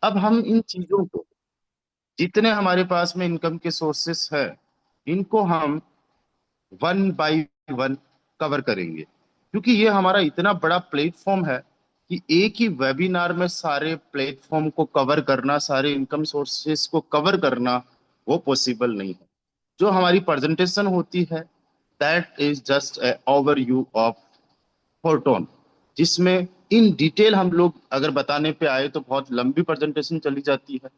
अब हम इन चीजों को, जितने हमारे पास में इनकम के सोर्सेस है, इनको हम वन बाय वन कवर करेंगे, क्योंकि ये हमारा इतना बड़ा प्लेटफॉर्म है कि एक ही वेबिनार में सारे प्लेटफॉर्म को कवर करना, सारे इनकम सोर्सेस को कवर करना, वो पॉसिबल नहीं है। जो हमारी प्रेजेंटेशन होती है, that is just a overview of photon, जिसमें इन डिटेल हम लोग अगर बताने पे आए तो बहुत लंबी प्रेजेंटेशन चली जाती है।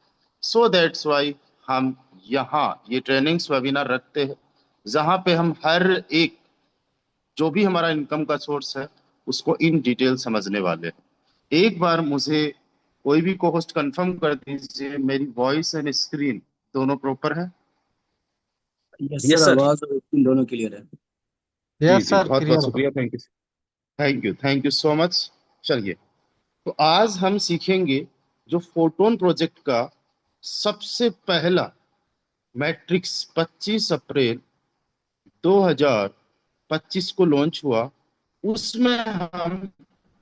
सो दैट्स वाई हम यहाँ ये ट्रेनिंग्स वेबिनार रखते हैं, जहाँ पे हम हर एक जो भी हमारा इनकम का सोर्स है उसको इन डिटेल समझने वाले हैं। एक बार मुझे कोई भी को होस्ट कंफर्म कर दीजिए, मेरी वॉइस एंड स्क्रीन दोनों प्रॉपर है? Yes yes sir, sir. आवाज और स्क्रीन दोनों क्लियर है। जी यस जी, सर, बहुत बहुत क्लियर। शुक्रिया, thank you. Thank you so much. चलिए, तो आज हम सीखेंगे जो फोटोन प्रोजेक्ट का सबसे पहला मैट्रिक्स 25 अप्रैल 2025 को लॉन्च हुआ, उसमें हम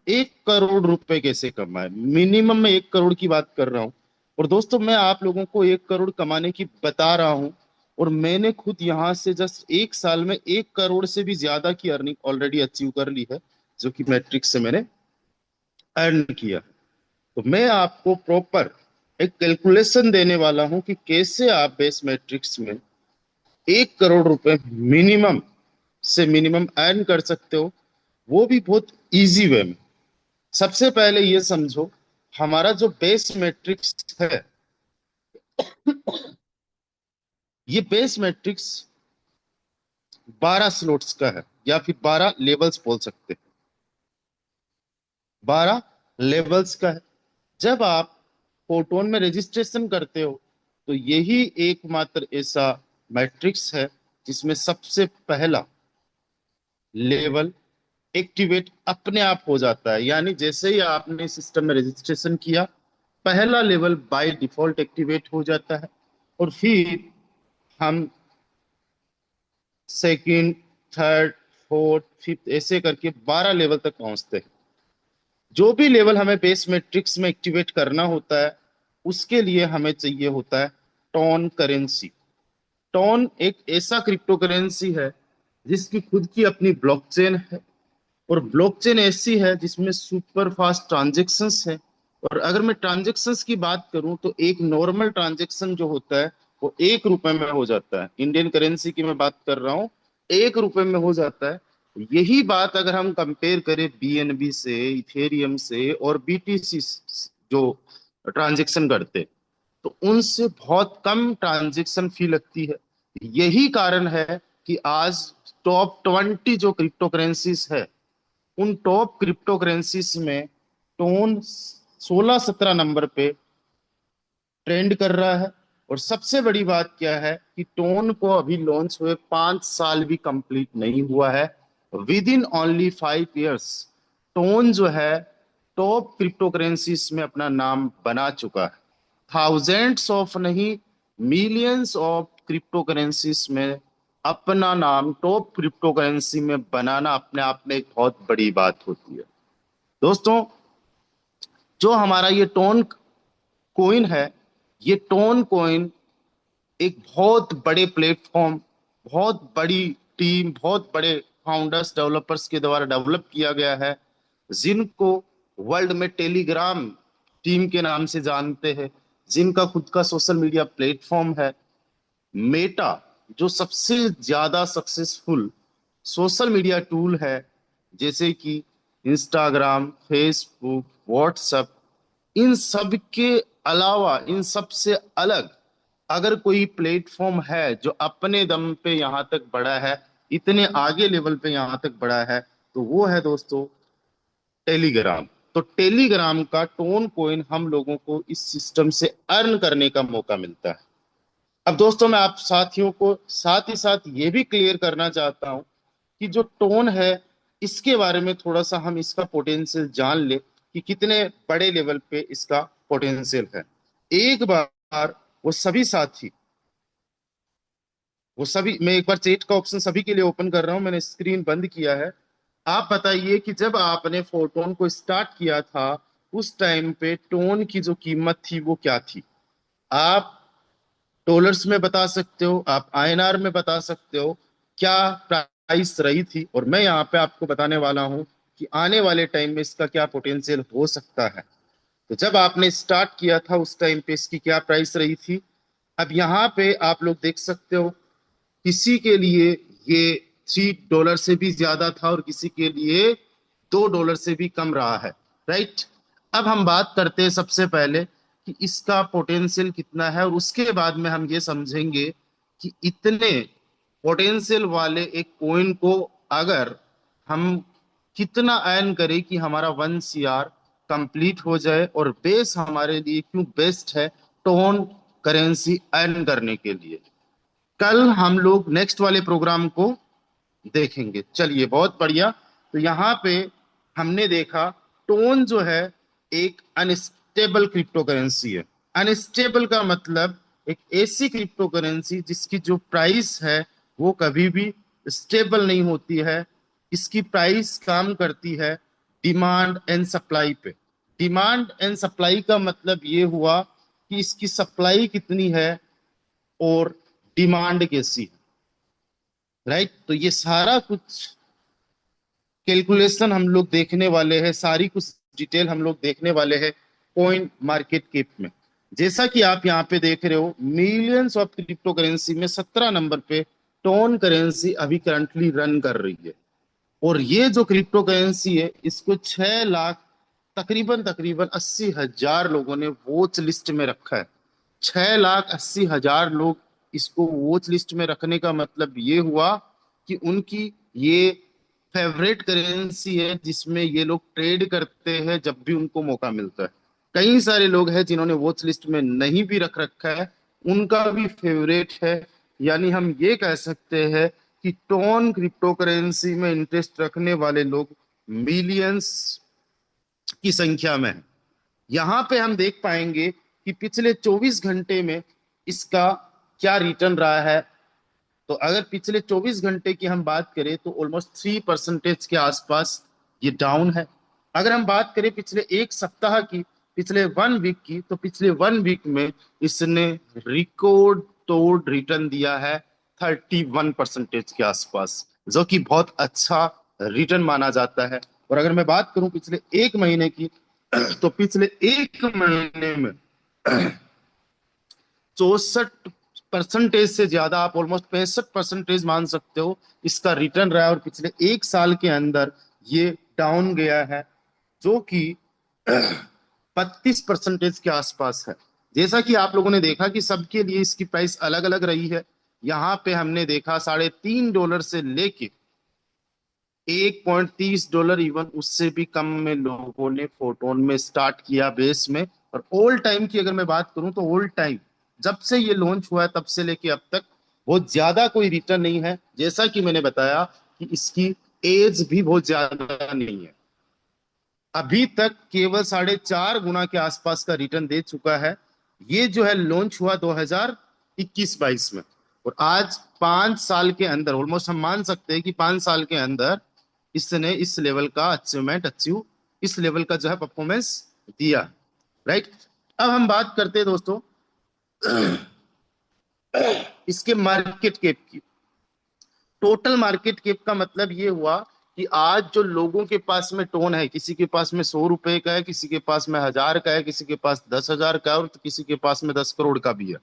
1 करोड़ रुपए कैसे कमाए। मिनिमम में 1 करोड़ की बात कर रहा हूँ। और दोस्तों, मैं आप लोगों को 1 करोड़ कमाने की बता रहा हूँ, और मैंने खुद यहाँ से जस्ट 1 साल में 1 करोड़ से भी ज्यादा की अर्निंग ऑलरेडी अचीव कर ली है, जो कि मैट्रिक्स से मैंने अर्न किया। तो मैं आपको प्रॉपर एक कैलकुलेशन देने वाला हूं कि कैसे आप बेस मैट्रिक्स में 1 करोड़ रुपए मिनिमम से मिनिमम अर्न कर सकते हो, वो भी बहुत इजी वे में। सबसे पहले ये समझो, हमारा जो बेस मैट्रिक्स है, ये बेस मैट्रिक्स 12 स्लॉट्स का है, या फिर 12 लेवल्स बोल सकते हैं। 12 लेवल्स का है। जब आप फोटोन में रजिस्ट्रेशन करते हो, तो यही एकमात्र ऐसा मैट्रिक्स है जिसमें सबसे पहला लेवल एक्टिवेट अपने आप हो जाता है। यानी जैसे ही आपने सिस्टम में रजिस्ट्रेशन किया, पहला लेवल बाय डिफॉल्ट एक्टिवेट हो जाता है, और फिर हम सेकंड, थर्ड, फोर्थ, फिफ्थ ऐसे करके 12 लेवल तक पहुंचते हैं। जो भी लेवल हमें बेस मैट्रिक्स में एक्टिवेट करना होता है, उसके लिए हमें चाहिए होता है टोन करेंसी। टोन एक ऐसा क्रिप्टो करेंसी है जिसकी खुद की अपनी ब्लॉकचेन है, और ब्लॉकचेन ऐसी है जिसमें सुपर फास्ट ट्रांजेक्शन्स है। और अगर मैं ट्रांजेक्शन्स की बात करूं, तो एक नॉर्मल ट्रांजेक्शन जो होता है वो 1 रुपए में हो जाता है। इंडियन करेंसी की मैं बात कर रहा हूँ, 1 रुपए में हो जाता है। यही बात अगर हम कंपेयर करें बीएनबी से, इथेरियम से और बीटीसी जो ट्रांजेक्शन करते, तो उनसे बहुत कम ट्रांजेक्शन फी लगती है। यही कारण है कि आज टॉप 20 जो क्रिप्टो करेंसीज है, उन टॉप क्रिप्टो करेंसीज में टोन 16-17 नंबर पे ट्रेंड कर रहा है। और सबसे बड़ी बात क्या है कि टोन को अभी लॉन्च हुए 5 साल भी कंप्लीट नहीं हुआ है। With in only 5 years tone जो है टॉप क्रिप्टो करेंसीज में अपना नाम बना चुका है। थाउजेंड्स ऑफ नहीं, मिलियंस ऑफ क्रिप्टो करेंसीज में अपना नाम टॉप क्रिप्टो करेंसी में बनाना अपने आप में एक बहुत बड़ी बात होती है। दोस्तों, जो हमारा ये टोन कोइन है, ये टोन कोइन एक बहुत बड़े प्लेटफॉर्म, बहुत बड़ी टीम, बहुत बड़े फाउंडर्स, डेवलपर्स के द्वारा डेवलप किया गया है, जिनको वर्ल्ड में टेलीग्राम टीम के नाम से जानते हैं, जिनका खुद का सोशल मीडिया प्लेटफॉर्म है। मेटा, जो सबसे ज्यादा सक्सेसफुल सोशल मीडिया टूल है, जैसे कि इंस्टाग्राम, फेसबुक, व्हाट्सएप, इन सब के अलावा, इन सब से अलग अगर कोई प्लेटफॉर्म है जो अपने दम पे यहाँ तक बढ़ा है, इतने आगे लेवल पे यहाँ तक बढ़ा है, तो वो है दोस्तों टेलीग्राम। तो टेलीग्राम का टोन कोइन हम लोगों को इस सिस्टम से अर्न करने का मौका मिलता है। अब दोस्तों, मैं आप साथियों को साथ ही साथ ये भी क्लियर करना चाहता हूं कि जो टोन है, इसके बारे में थोड़ा सा हम इसका पोटेंशियल जान ले कि कितने बड़े लेवल पे इसका पोटेंशियल है। एक बार वो सभी साथी, वो सभी, मैं एक बार चैट का ऑप्शन सभी के लिए ओपन कर रहा हूं, मैंने स्क्रीन बंद किया है। आप बताइए कि जब आपने फोटोन को स्टार्ट किया था, उस टाइम पे टोन की जो कीमत थी वो क्या थी। आप डॉलर्स में बता सकते हो, आप आईएनआर में बता सकते हो क्या प्राइस रही थी, और मैं यहाँ पे आपको बताने वाला हूँ कि आने वाले टाइम में इसका क्या पोटेंशियल हो सकता है। तो जब आपने स्टार्ट किया था उस टाइम पे इसकी क्या प्राइस रही थी। अब यहाँ पे आप लोग देख सकते हो किसी के लिए ये $3 से भी ज्यादा था और किसी के लिए $2 से भी कम रहा है। राइट। अब हम बात करते हैं सबसे पहले कि इसका पोटेंशियल कितना है, और उसके बाद में हम ये समझेंगे कि इतने पोटेंशियल वाले एक कॉइन को अगर हम कितना अर्न करें कि हमारा 1 CR कंप्लीट हो जाए, और बेस हमारे लिए क्यों बेस्ट है टोन करेंसी अर्न करने के लिए। कल हम लोग नेक्स्ट वाले प्रोग्राम को देखेंगे। चलिए बहुत बढ़िया। तो यहाँ पे हमने देखा टोन जो है एक अनस्टेबल क्रिप्टो करेंसी है। अनस्टेबल का मतलब एक ऐसी क्रिप्टो करेंसी जिसकी जो प्राइस है वो कभी भी स्टेबल नहीं होती है। इसकी प्राइस काम करती है डिमांड एंड सप्लाई पे। डिमांड एंड सप्लाई का मतलब ये हुआ कि इसकी सप्लाई कितनी है और डिमांड कैसी है। राइट। तो ये सारा कुछ कैलकुलेशन हम लोग देखने वाले हैं, सारी कुछ डिटेल हम लोग देखने वाले हैं कॉइन मार्केट कैप में। जैसा कि आप यहाँ पे देख रहे हो मिलियंस ऑफ क्रिप्टो करेंसी में 17 नंबर पे टोन करेंसी अभी करंटली रन कर रही है। और ये जो क्रिप्टो करेंसी है इसको 6 लाख तकरीबन तकरीबन 80,000 लोगों ने वॉच लिस्ट में रखा है। 6,80,000 लोग इसको वॉच लिस्ट में रखने का मतलब ये हुआ कि उनकी ये फेवरेट करेंसी है जिसमें ये लोग ट्रेड करते हैं जब भी उनको मौका मिलता है। कई सारे लोग हैं जिन्होंने वॉच लिस्ट में नहीं भी रख रखा है, उनका भी फेवरेट है। यानी हम ये कह सकते हैं कि टोन क्रिप्टो करेंसी में इंटरेस्ट रखने वाले लोग मिलियंस की संख्या में है। यहाँ पे हम देख पाएंगे कि पिछले 24 घंटे में इसका क्या रिटर्न रहा है। तो अगर पिछले 24 घंटे की हम बात करें तो ऑलमोस्ट 3% के आसपास ये डाउन है। अगर हम बात करें पिछले एक सप्ताह की, पिछले 1 वीक की, तो पिछले 1 वीक में इसने रिकॉर्ड तोड़ रिटर्न दिया है 31% के आसपास, जो कि बहुत अच्छा रिटर्न माना जाता है। और अगर मैं बात करूं पिछले एक महीने की तो पिछले एक महीने में 64% से ज्यादा, आप ऑलमोस्ट 65% मान सकते हो इसका रिटर्न रहा है। और पिछले एक साल के अंदर ये डाउन गया है जो कि 32% के आसपास है। जैसा कि आप लोगों ने देखा कि सबके लिए इसकी प्राइस अलग अलग रही है। यहाँ पे हमने देखा $3.5 से लेके $1.30, इवन उससे भी कम में लोगों ने फोटोन में स्टार्ट किया बेस में। और ऑल टाइम की अगर मैं बात करूं तो ऑल टाइम जब से ये लॉन्च हुआ है तब से लेके अब तक बहुत ज्यादा कोई रिटर्न नहीं है। जैसा कि मैंने बताया कि इसकी एज भी बहुत ज्यादा नहीं है, अभी तक केवल 4.5 गुना के आसपास का रिटर्न दे चुका है। ये जो है लॉन्च हुआ 2021-22 में, और आज 5 साल के अंदर ऑलमोस्ट हम मान सकते हैं कि 5 साल के अंदर इसने इस लेवल का अचीव इस लेवल का जो है परफॉर्मेंस दिया। राइट। अब हम बात करते हैं दोस्तों इसके मार्केट कैप की। टोटल मार्केट कैप का मतलब ये हुआ कि आज जो लोगों के पास में टोन है, किसी के पास में $100 का है, किसी के पास में 1,000 का है, किसी के पास 10,000 का है, और तो किसी के पास में 10 करोड़ का भी है,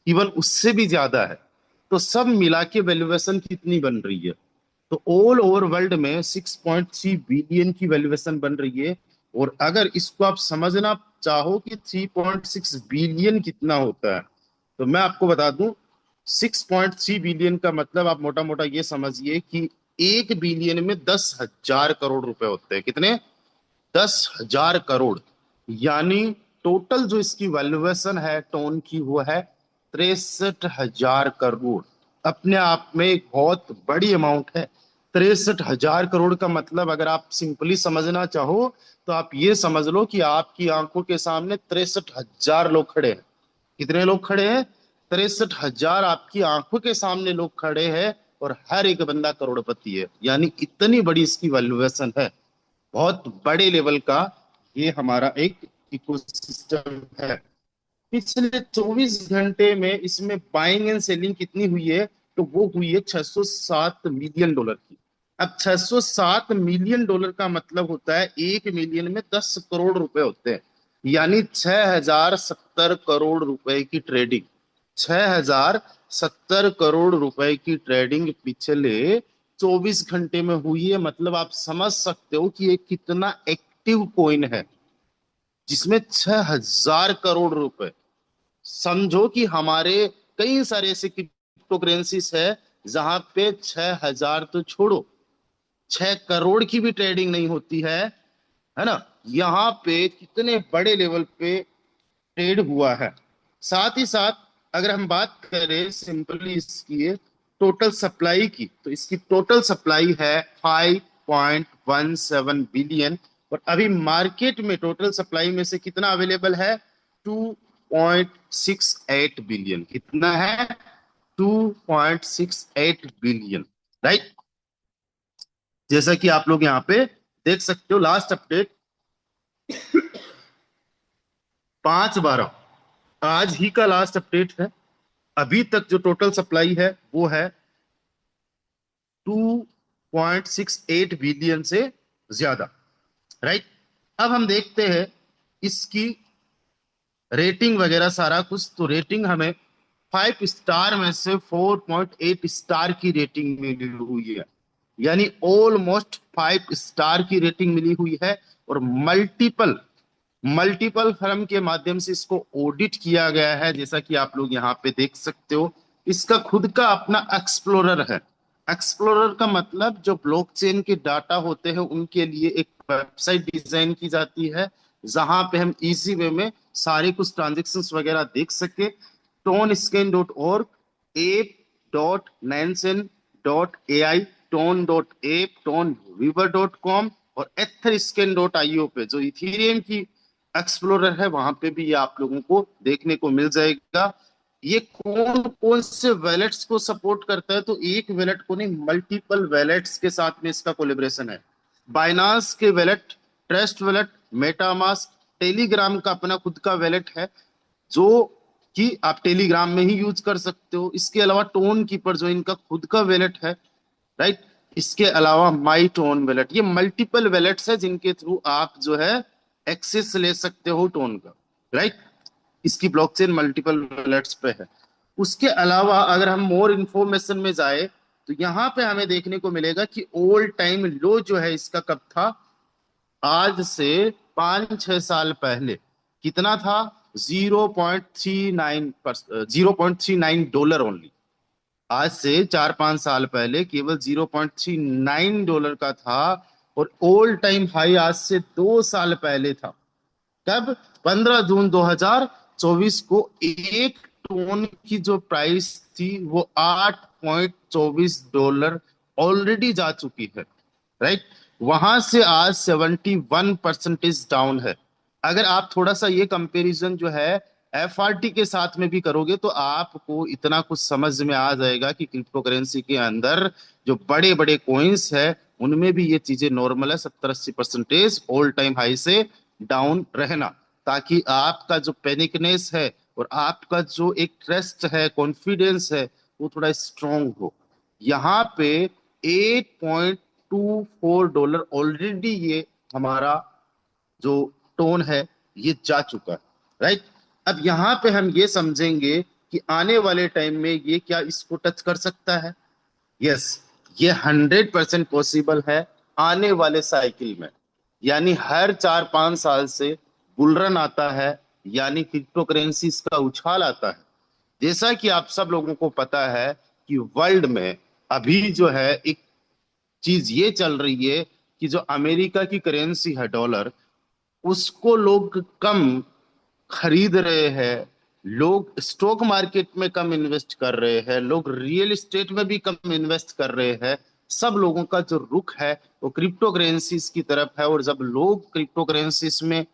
इवन उससे भी ज्यादा है। तो सब मिला के वैल्यूएशन कितनी बन रही है। तो ऑल ओवर वर्ल्ड में 6.3 बिलियन की वैल्यूएशन बन रही है। और अगर इसको आप समझना चाहो कि 3.6 बिलियन कितना होता है, तो मैं आपको बता दूं 6.3 बिलियन का मतलब आप मोटा मोटा ये समझिए कि 1 बिलियन में 10,000 करोड़ रुपए होते हैं। कितने? 10,000 करोड़। यानी टोटल जो इसकी वैल्यूएशन है टोन की वो है 63,000 करोड़। अपने आप में एक बहुत बड़ी अमाउंट है। 63,000 करोड़ का मतलब अगर आप सिंपली समझना चाहो तो आप ये समझ लो कि आपकी आंखों के सामने 63,000 लोग खड़े हैं। कितने लोग खड़े हैं? 63,000 आपकी आंखों के सामने लोग खड़े हैं, और हर एक बंदा करोड़पति है। यानी इतनी बड़ी इसकी वैल्यूएशन है, बहुत बड़े लेवल का ये हमारा एक इकोसिस्टम है। पिछले 24 घंटे में इसमें बाइंग एंड सेलिंग कितनी हुई है? तो वो हुई है 607 मिलियन डॉलर की। अब 607 मिलियन डॉलर का मतलब होता है 1 मिलियन में 10 करोड़ रुपए होते हैं। यानी 6070 करोड़ रुपए की ट्रेडिंग, 6070 करोड़ रुपए की ट्रेडिंग पिछले 24 घंटे में हुई है। मतलब आप समझ सकते हो कि ये कितना एक्टिव कॉइन है जिसमें 6000 करोड़ रुपए। समझो कि हमारे कई सारे ऐसे क्रिप्टो करेंसीज है जहां पे 6000 तो छोड़ो, 6 करोड़ की भी ट्रेडिंग नहीं होती है ना। यहाँ पे कितने बड़े लेवल पे ट्रेड हुआ है। साथ ही साथ अगर हम बात करें सिंपली इसकी टोटल सप्लाई की, तो इसकी टोटल सप्लाई है 5.17 बिलियन। और अभी मार्केट में टोटल सप्लाई में से कितना अवेलेबल है? 2.68 बिलियन। कितना है? 2.68 बिलियन। राइट। जैसा कि आप लोग यहाँ पे देख सकते हो, लास्ट अपडेट 5/12, आज ही का लास्ट अपडेट है। अभी तक जो टोटल सप्लाई है वो है 2.68 बिलियन से ज्यादा। राइट। अब हम देखते हैं इसकी रेटिंग वगैरह सारा कुछ। तो रेटिंग हमें 5 स्टार में से 4.8 स्टार की रेटिंग मिली हुई है। यानी ऑलमोस्ट 5 स्टार की रेटिंग मिली हुई है। और मल्टीपल मल्टीपल फर्म के माध्यम से इसको ऑडिट किया गया है, जैसा कि आप लोग यहाँ पे देख सकते हो। इसका खुद का अपना एक्सप्लोरर है। एक्सप्लोरर का मतलब जो ब्लॉकचेन के डाटा होते हैं उनके लिए एक वेबसाइट डिजाइन की जाती है जहां पे हम इजी वे में सारे कुछ ट्रांजेक्शन्स वगैरह देख सके। Tone scan dot org, ape.nansen.ai, टोन.ape, टोनवीवर.com और etherscan.io पे जो इथीरियम की एक्सप्लोरर है वहां पे भी ये आप लोगों को देखने को मिल जाएगा। ये कौन कौन से वैलेट्स को सपोर्ट करता है? तो एक वैलेट को नहीं, मल्टीपल वैलेट्स के साथ में इसका कोलेब्रेशन है। बाइनांस के wallet, trust wallet, MetaMask, Telegram का अपना खुद का वैलेट है जो कि आप टेलीग्राम में ही यूज कर सकते हो। इसके अलावा टोन कीपर जो इनका खुद का वैलेट है। राइट। इसके अलावा माई टोन वैलेट, ये मल्टीपल वैलेट्स है जिनके थ्रू आप जो है एक्सेस ले सकते हो टोन का। राइट। इसकी ब्लॉकचेन मल्टीपल वैलेट्स पे है। उसके अलावा अगर हम मोर इंफॉर्मेशन में जाए तो यहाँ पे हमें देखने को मिलेगा कि ऑल टाइम लो जो है इसका कब था? आज से 5-6 साल पहले कितना था? 0.39 $0.39 ओनली। आज से 4-5 साल पहले केवल $0.39 का था। और ऑल टाइम हाई आज से 2 साल पहले था। कब? 15 जून 2024 को एक टोन की जो प्राइस थी वो $8.24 ऑलरेडी जा चुकी है। राइट। वहां से आज 71% डाउन है। अगर आप थोड़ा सा ये कंपैरिजन जो है एफआरटी के साथ में भी करोगे तो आपको इतना कुछ समझ में आ जाएगा कि क्रिप्टो करेंसी के अंदर जो बड़े बड़े कॉइन्स है उनमें भी ये चीजें नॉर्मल है, 70-80% ऑल टाइम हाई से डाउन रहना, ताकि आपका जो पैनिकनेस है और आपका जो एक ट्रस्ट है, कॉन्फिडेंस है, वो थोड़ा स्ट्रांग हो। यहाँ पे $8.24 ऑलरेडी ये हमारा जो टोन है ये जा चुका है। राइट। अब यहाँ पे हम ये समझेंगे कि आने वाले टाइम में ये क्या इसको टच कर सकता है। यस, ये 100% पॉसिबल है आने वाले साइकिल में। यानी हर 4-5 साल से बुलरन आता है, यानी क्रिप्टो करेंसीज का उछाल आता है। जैसा कि आप सब लोगों को पता है कि वर्ल्ड में अभी जो है एक चीज ये चल रही है कि जो अमेरिका की करेंसी है डॉलर, उसको लोग कम खरीद रहे हैं। लोग स्टॉक मार्केट में कम इन्वेस्ट कर रहे हैं, लोग रियल एस्टेट में भी कम इन्वेस्ट कर रहे हैं। सब लोगों का जो रुख है वो क्रिप्टो करेंसीज की तरफ है। और जब लोग क्रिप्टो करेंसीज में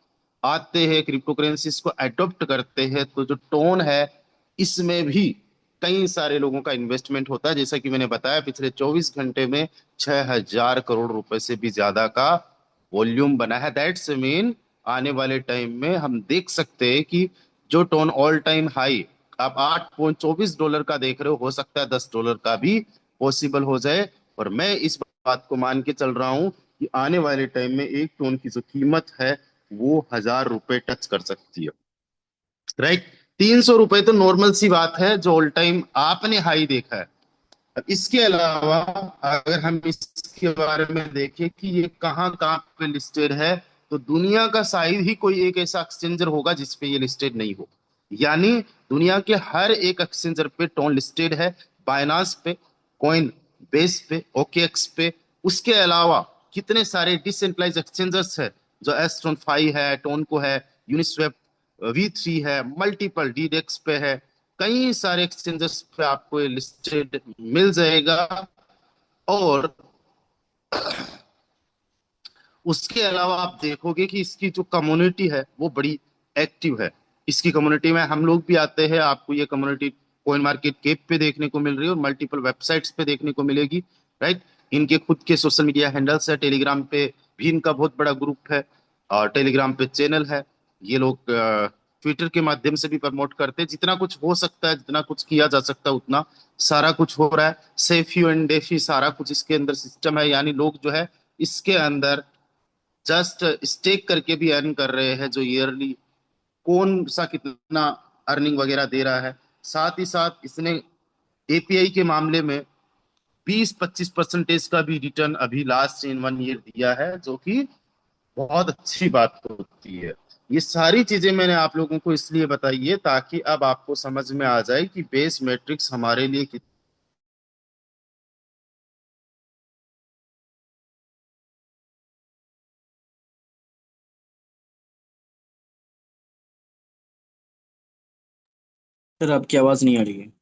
आते हैं, क्रिप्टो करेंसीज को अडॉप्ट करते हैं, तो जो टोन है इसमें भी कई सारे लोगों का इन्वेस्टमेंट होता है। जैसा कि मैंने बताया पिछले 24 घंटे में 6,000 करोड़ रुपए से भी ज्यादा का वॉल्यूम बना है। दैट्स मीन आने वाले टाइम में हम देख सकते हैं कि जो टोन ऑल टाइम हाई आप $8.24 का देख रहे हो सकता है $10 का भी पॉसिबल हो जाए। और मैं इस बात को मान के चल रहा हूं कि आने वाले टाइम में एक टोन की जो कीमत है वो $1,000 टच कर सकती है। राइट। $300 तो नॉर्मल सी बात है जो ऑल टाइम आपने हाई देखा है। अब इसके अलावा अगर हम इसके बारे में देखें कि ये कहाँ कहाँ पे लिस्टेड है, तो दुनिया का शायद ही कोई एक ऐसा एक्सचेंजर होगा जिसपे ये लिस्टेड नहीं हो। यानी दुनिया के हर एक एक्सचेंजर पे टोन लिस्टेड है। बाइनांस पे, कॉइन बेस पे, ओकेएक्स पे। उसके अलावा कितने सारे डिसेंट्रलाइज एक्सचेंजर्स है, जो एस्ट्रॉन फाई है, टोनको है, यूनिस्वेप V3 है, मल्टीपल डीडेक्स पे है। कई सारे एक्सचेंजेस पे आपको ये लिस्टेड मिल जाएगा। और उसके अलावा आप देखोगे कि इसकी जो कम्युनिटी है वो बड़ी एक्टिव है। इसकी कम्युनिटी में हम लोग भी आते हैं। आपको ये कम्युनिटी कॉइन मार्केट कैप पे देखने को मिल रही है और मल्टीपल वेबसाइट्स पे देखने को मिलेगी। राइट। इनके खुद के सोशल मीडिया हैंडल्स है। टेलीग्राम पे भी इनका बहुत बड़ा ग्रुप है और टेलीग्राम पे चैनल है। ये लोग ट्विटर के माध्यम से भी प्रमोट करते हैं। जितना कुछ हो सकता है, जितना कुछ किया जा सकता है, उतना सारा कुछ हो रहा है। सेफी एंड डेफी सारा कुछ इसके अंदर सिस्टम है। यानी लोग जो है इसके अंदर जस्ट स्टेक करके भी अर्न कर रहे हैं, जो ईयरली कौन सा कितना अर्निंग वगैरह दे रहा है। साथ ही साथ इसने एपीआई के मामले में 20-25% का भी रिटर्न अभी लास्ट इन 1 ईयर दिया है, जो कि बहुत अच्छी बात होती है। ये सारी चीजें मैंने आप लोगों को इसलिए बताई है ताकि अब आपको समझ में आ जाए कि बेस मैट्रिक्स हमारे लिए सर आपकी आवाज़ नहीं आ रही है।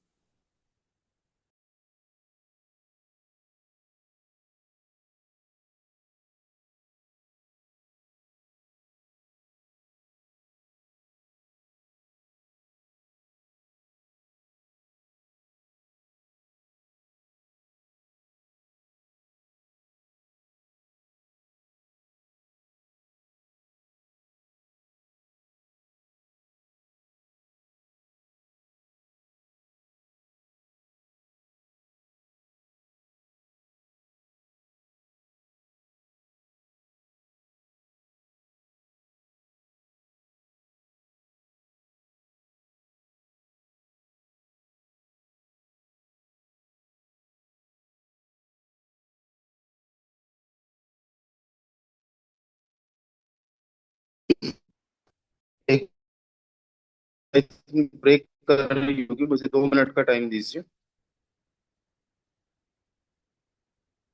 एक ब्रेक कर रही होगी। मुझे 2 मिनट का टाइम दीजिए।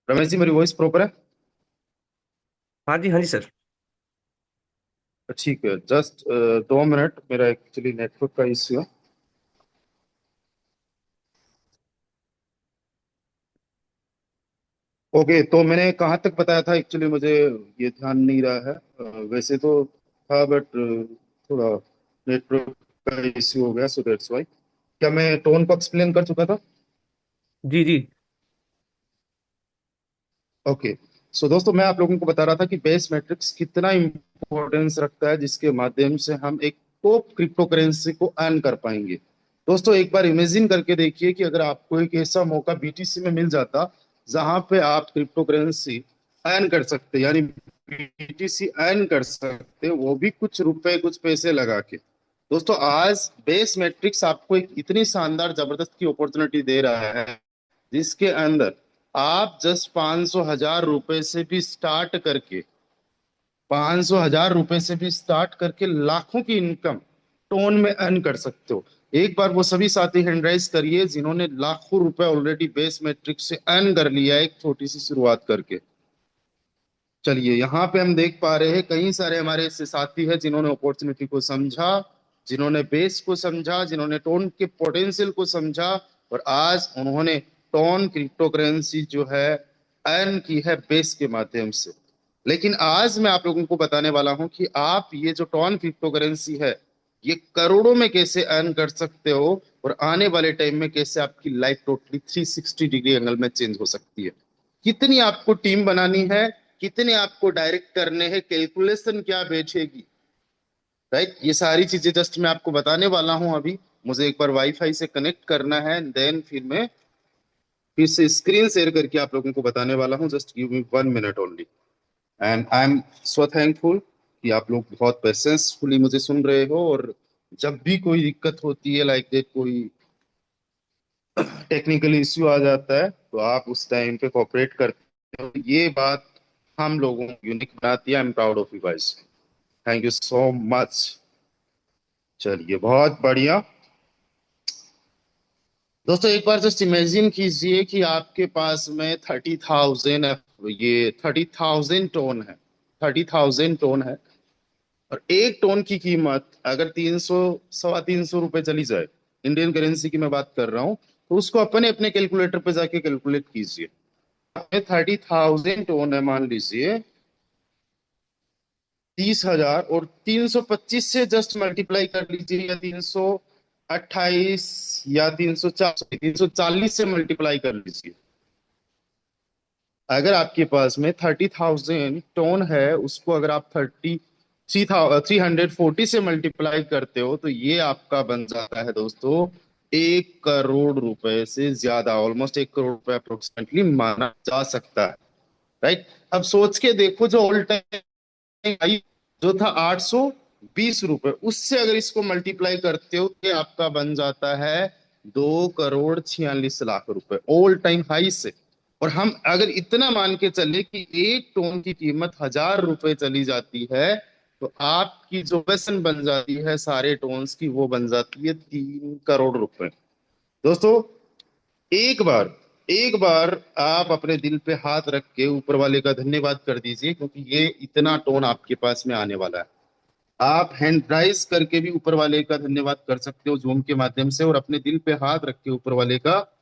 रमेश जी, मेरी वॉइस प्रॉपर है? हाँ जी, हाँ जी सर। ठीक है, जस्ट 2 मिनट, मेरा एक्चुअली नेटवर्क का इश्यू है। ओके, तो मैंने कहाँ तक बताया था एक्चुअली, मुझे ये ध्यान नहीं रहा है। वैसे तो था बट थोड़ा नेटवर्क का इश्यू हो गया, सो दैट्स वाई। क्या मैं टोन को एक्सप्लेन कर चुका था? जी जी। ओके। सो दोस्तों, मैं आप लोगों को बता रहा था कि बेस मैट्रिक्स कितना इंपॉर्टेंस रखता है, जिसके माध्यम से हम एक टॉप क्रिप्टो करेंसी को अर्न कर पाएंगे। दोस्तों, एक बार इमेजिन करके देखिए कि अगर आपको एक ऐसा मौका बीटीसी में मिल जाता जहां पे आप क्रिप्टो करेंसी अर्न कर सकते, यानी बीटीसी अर्न कर सकते, वो भी कुछ रुपए कुछ पैसे लगा के। दोस्तों, आज बेस मैट्रिक्स आपको एक इतनी शानदार जबरदस्त की अपॉर्चुनिटी दे रहा है, जिसके अंदर आप जस्ट 500,000 रुपए से भी स्टार्ट करके 500,000 रुपए से भी स्टार्ट करके लाखों की इनकम टोन में अर्न कर सकते हो। एक बार वो सभी साथी हैंड राइज करिए जिन्होंने लाखों रुपए ऑलरेडी बेस मैट्रिक से अर्न कर लिया है, एक छोटी सी शुरुआत करके। चलिए, यहाँ पे हम देख पा रहे हैं कई सारे हमारे ऐसे साथी हैं जिन्होंने अपॉर्चुनिटी को समझा, जिन्होंने बेस को समझा, जिन्होंने टोन के पोटेंशियल को समझा, और आज उन्होंने टोन क्रिप्टो करेंसी जो है अर्न की है बेस के माध्यम से। लेकिन आज मैं आप लोगों को बताने वाला हूं कि आप ये जो टोन क्रिप्टो करेंसी है, ये करोड़ों में कैसे अर्न कर सकते हो, और आने वाले टाइम में कैसे आपकी लाइफ टोटली 360 डिग्री एंगल में चेंज हो सकती है। कितनी आपको टीम बनानी है, कितने आपको डायरेक्ट करने हैं, कैलकुलेशन क्या बैठेगी, राइट। ये सारी चीजें जस्ट मैं आपको बताने वाला हूँ अभी। मुझे एक बार वाईफाई से कनेक्ट करना है, देन फिर से स्क्रीन शेयर करके आप लोगों को बताने वाला हूँ। Just give me 1 minute only. And I am so thankful कि आप लोग बहुत पेशेंसफुली मुझे सुन रहे हो, और जब भी कोई दिक्कत होती है, लाइक दैट कोई टेक्निकल इश्यू आ जाता है, तो आप उस टाइम पे कोऑपरेट करते हो। ये बात हम लोगों को यूनिक बनाती है। I am proud of you guys. Thank you so much. चलिए, बहुत बढ़िया। दोस्तों, एक बार जस्ट इमेजिन कीजिए कि आपके पास में 30,000, ये 30,000 टोन है। 30,000 टोन है, और एक टोन की कीमत अगर 300, 350 रुपए चली जाए, इंडियन करेंसी की मैं बात कर रहा हूँ, तो उसको अपने अपने कैलकुलेटर पे जाके कैलकुलेट कीजिए। 30,000 टोन है, मान लीजिए 30,000, और 325 से जस्ट मल्टीप्लाई कर लीजिए, या 328, या 340 से मल्टीप्लाई कर लीजिए। अगर आपके पास में 30,000 टोन है, उसको अगर आप 340 से मल्टीप्लाई करते हो, तो ये आपका बन जाता है दोस्तों 1 करोड़ रुपए से ज्यादा, ऑलमोस्ट 1 करोड़ रुपए अप्रोक्सीमेटली माना जा सकता है। राइट। अब सोच के देखो, जो ऑल टाइम हाई जो था 820 रुपए, उससे अगर इसको मल्टीप्लाई करते हो, तो ये आपका बन जाता है 2 करोड़ 46 लाख रुपए, ऑल टाइम हाई से। और हम अगर इतना मान के चले कि एक टोन की कीमत 1,000 रुपए चली जाती है, तो आपकी जो वेसन बन जाती है सारे टोन्स की, वो बन जाती है 3 करोड़ रुपए। दोस्तों, एक बार एक बार आप अपने दिल पे हाथ रख के ऊपर वाले का धन्यवाद कर दीजिए, क्योंकि ये इतना टोन आपके पास में आने वाला है। आप हैंड राइज करके भी ऊपर वाले का धन्यवाद कर सकते हो जूम के माध्यम से, और अपने दिल पे हाथ रख के ऊपर वाले का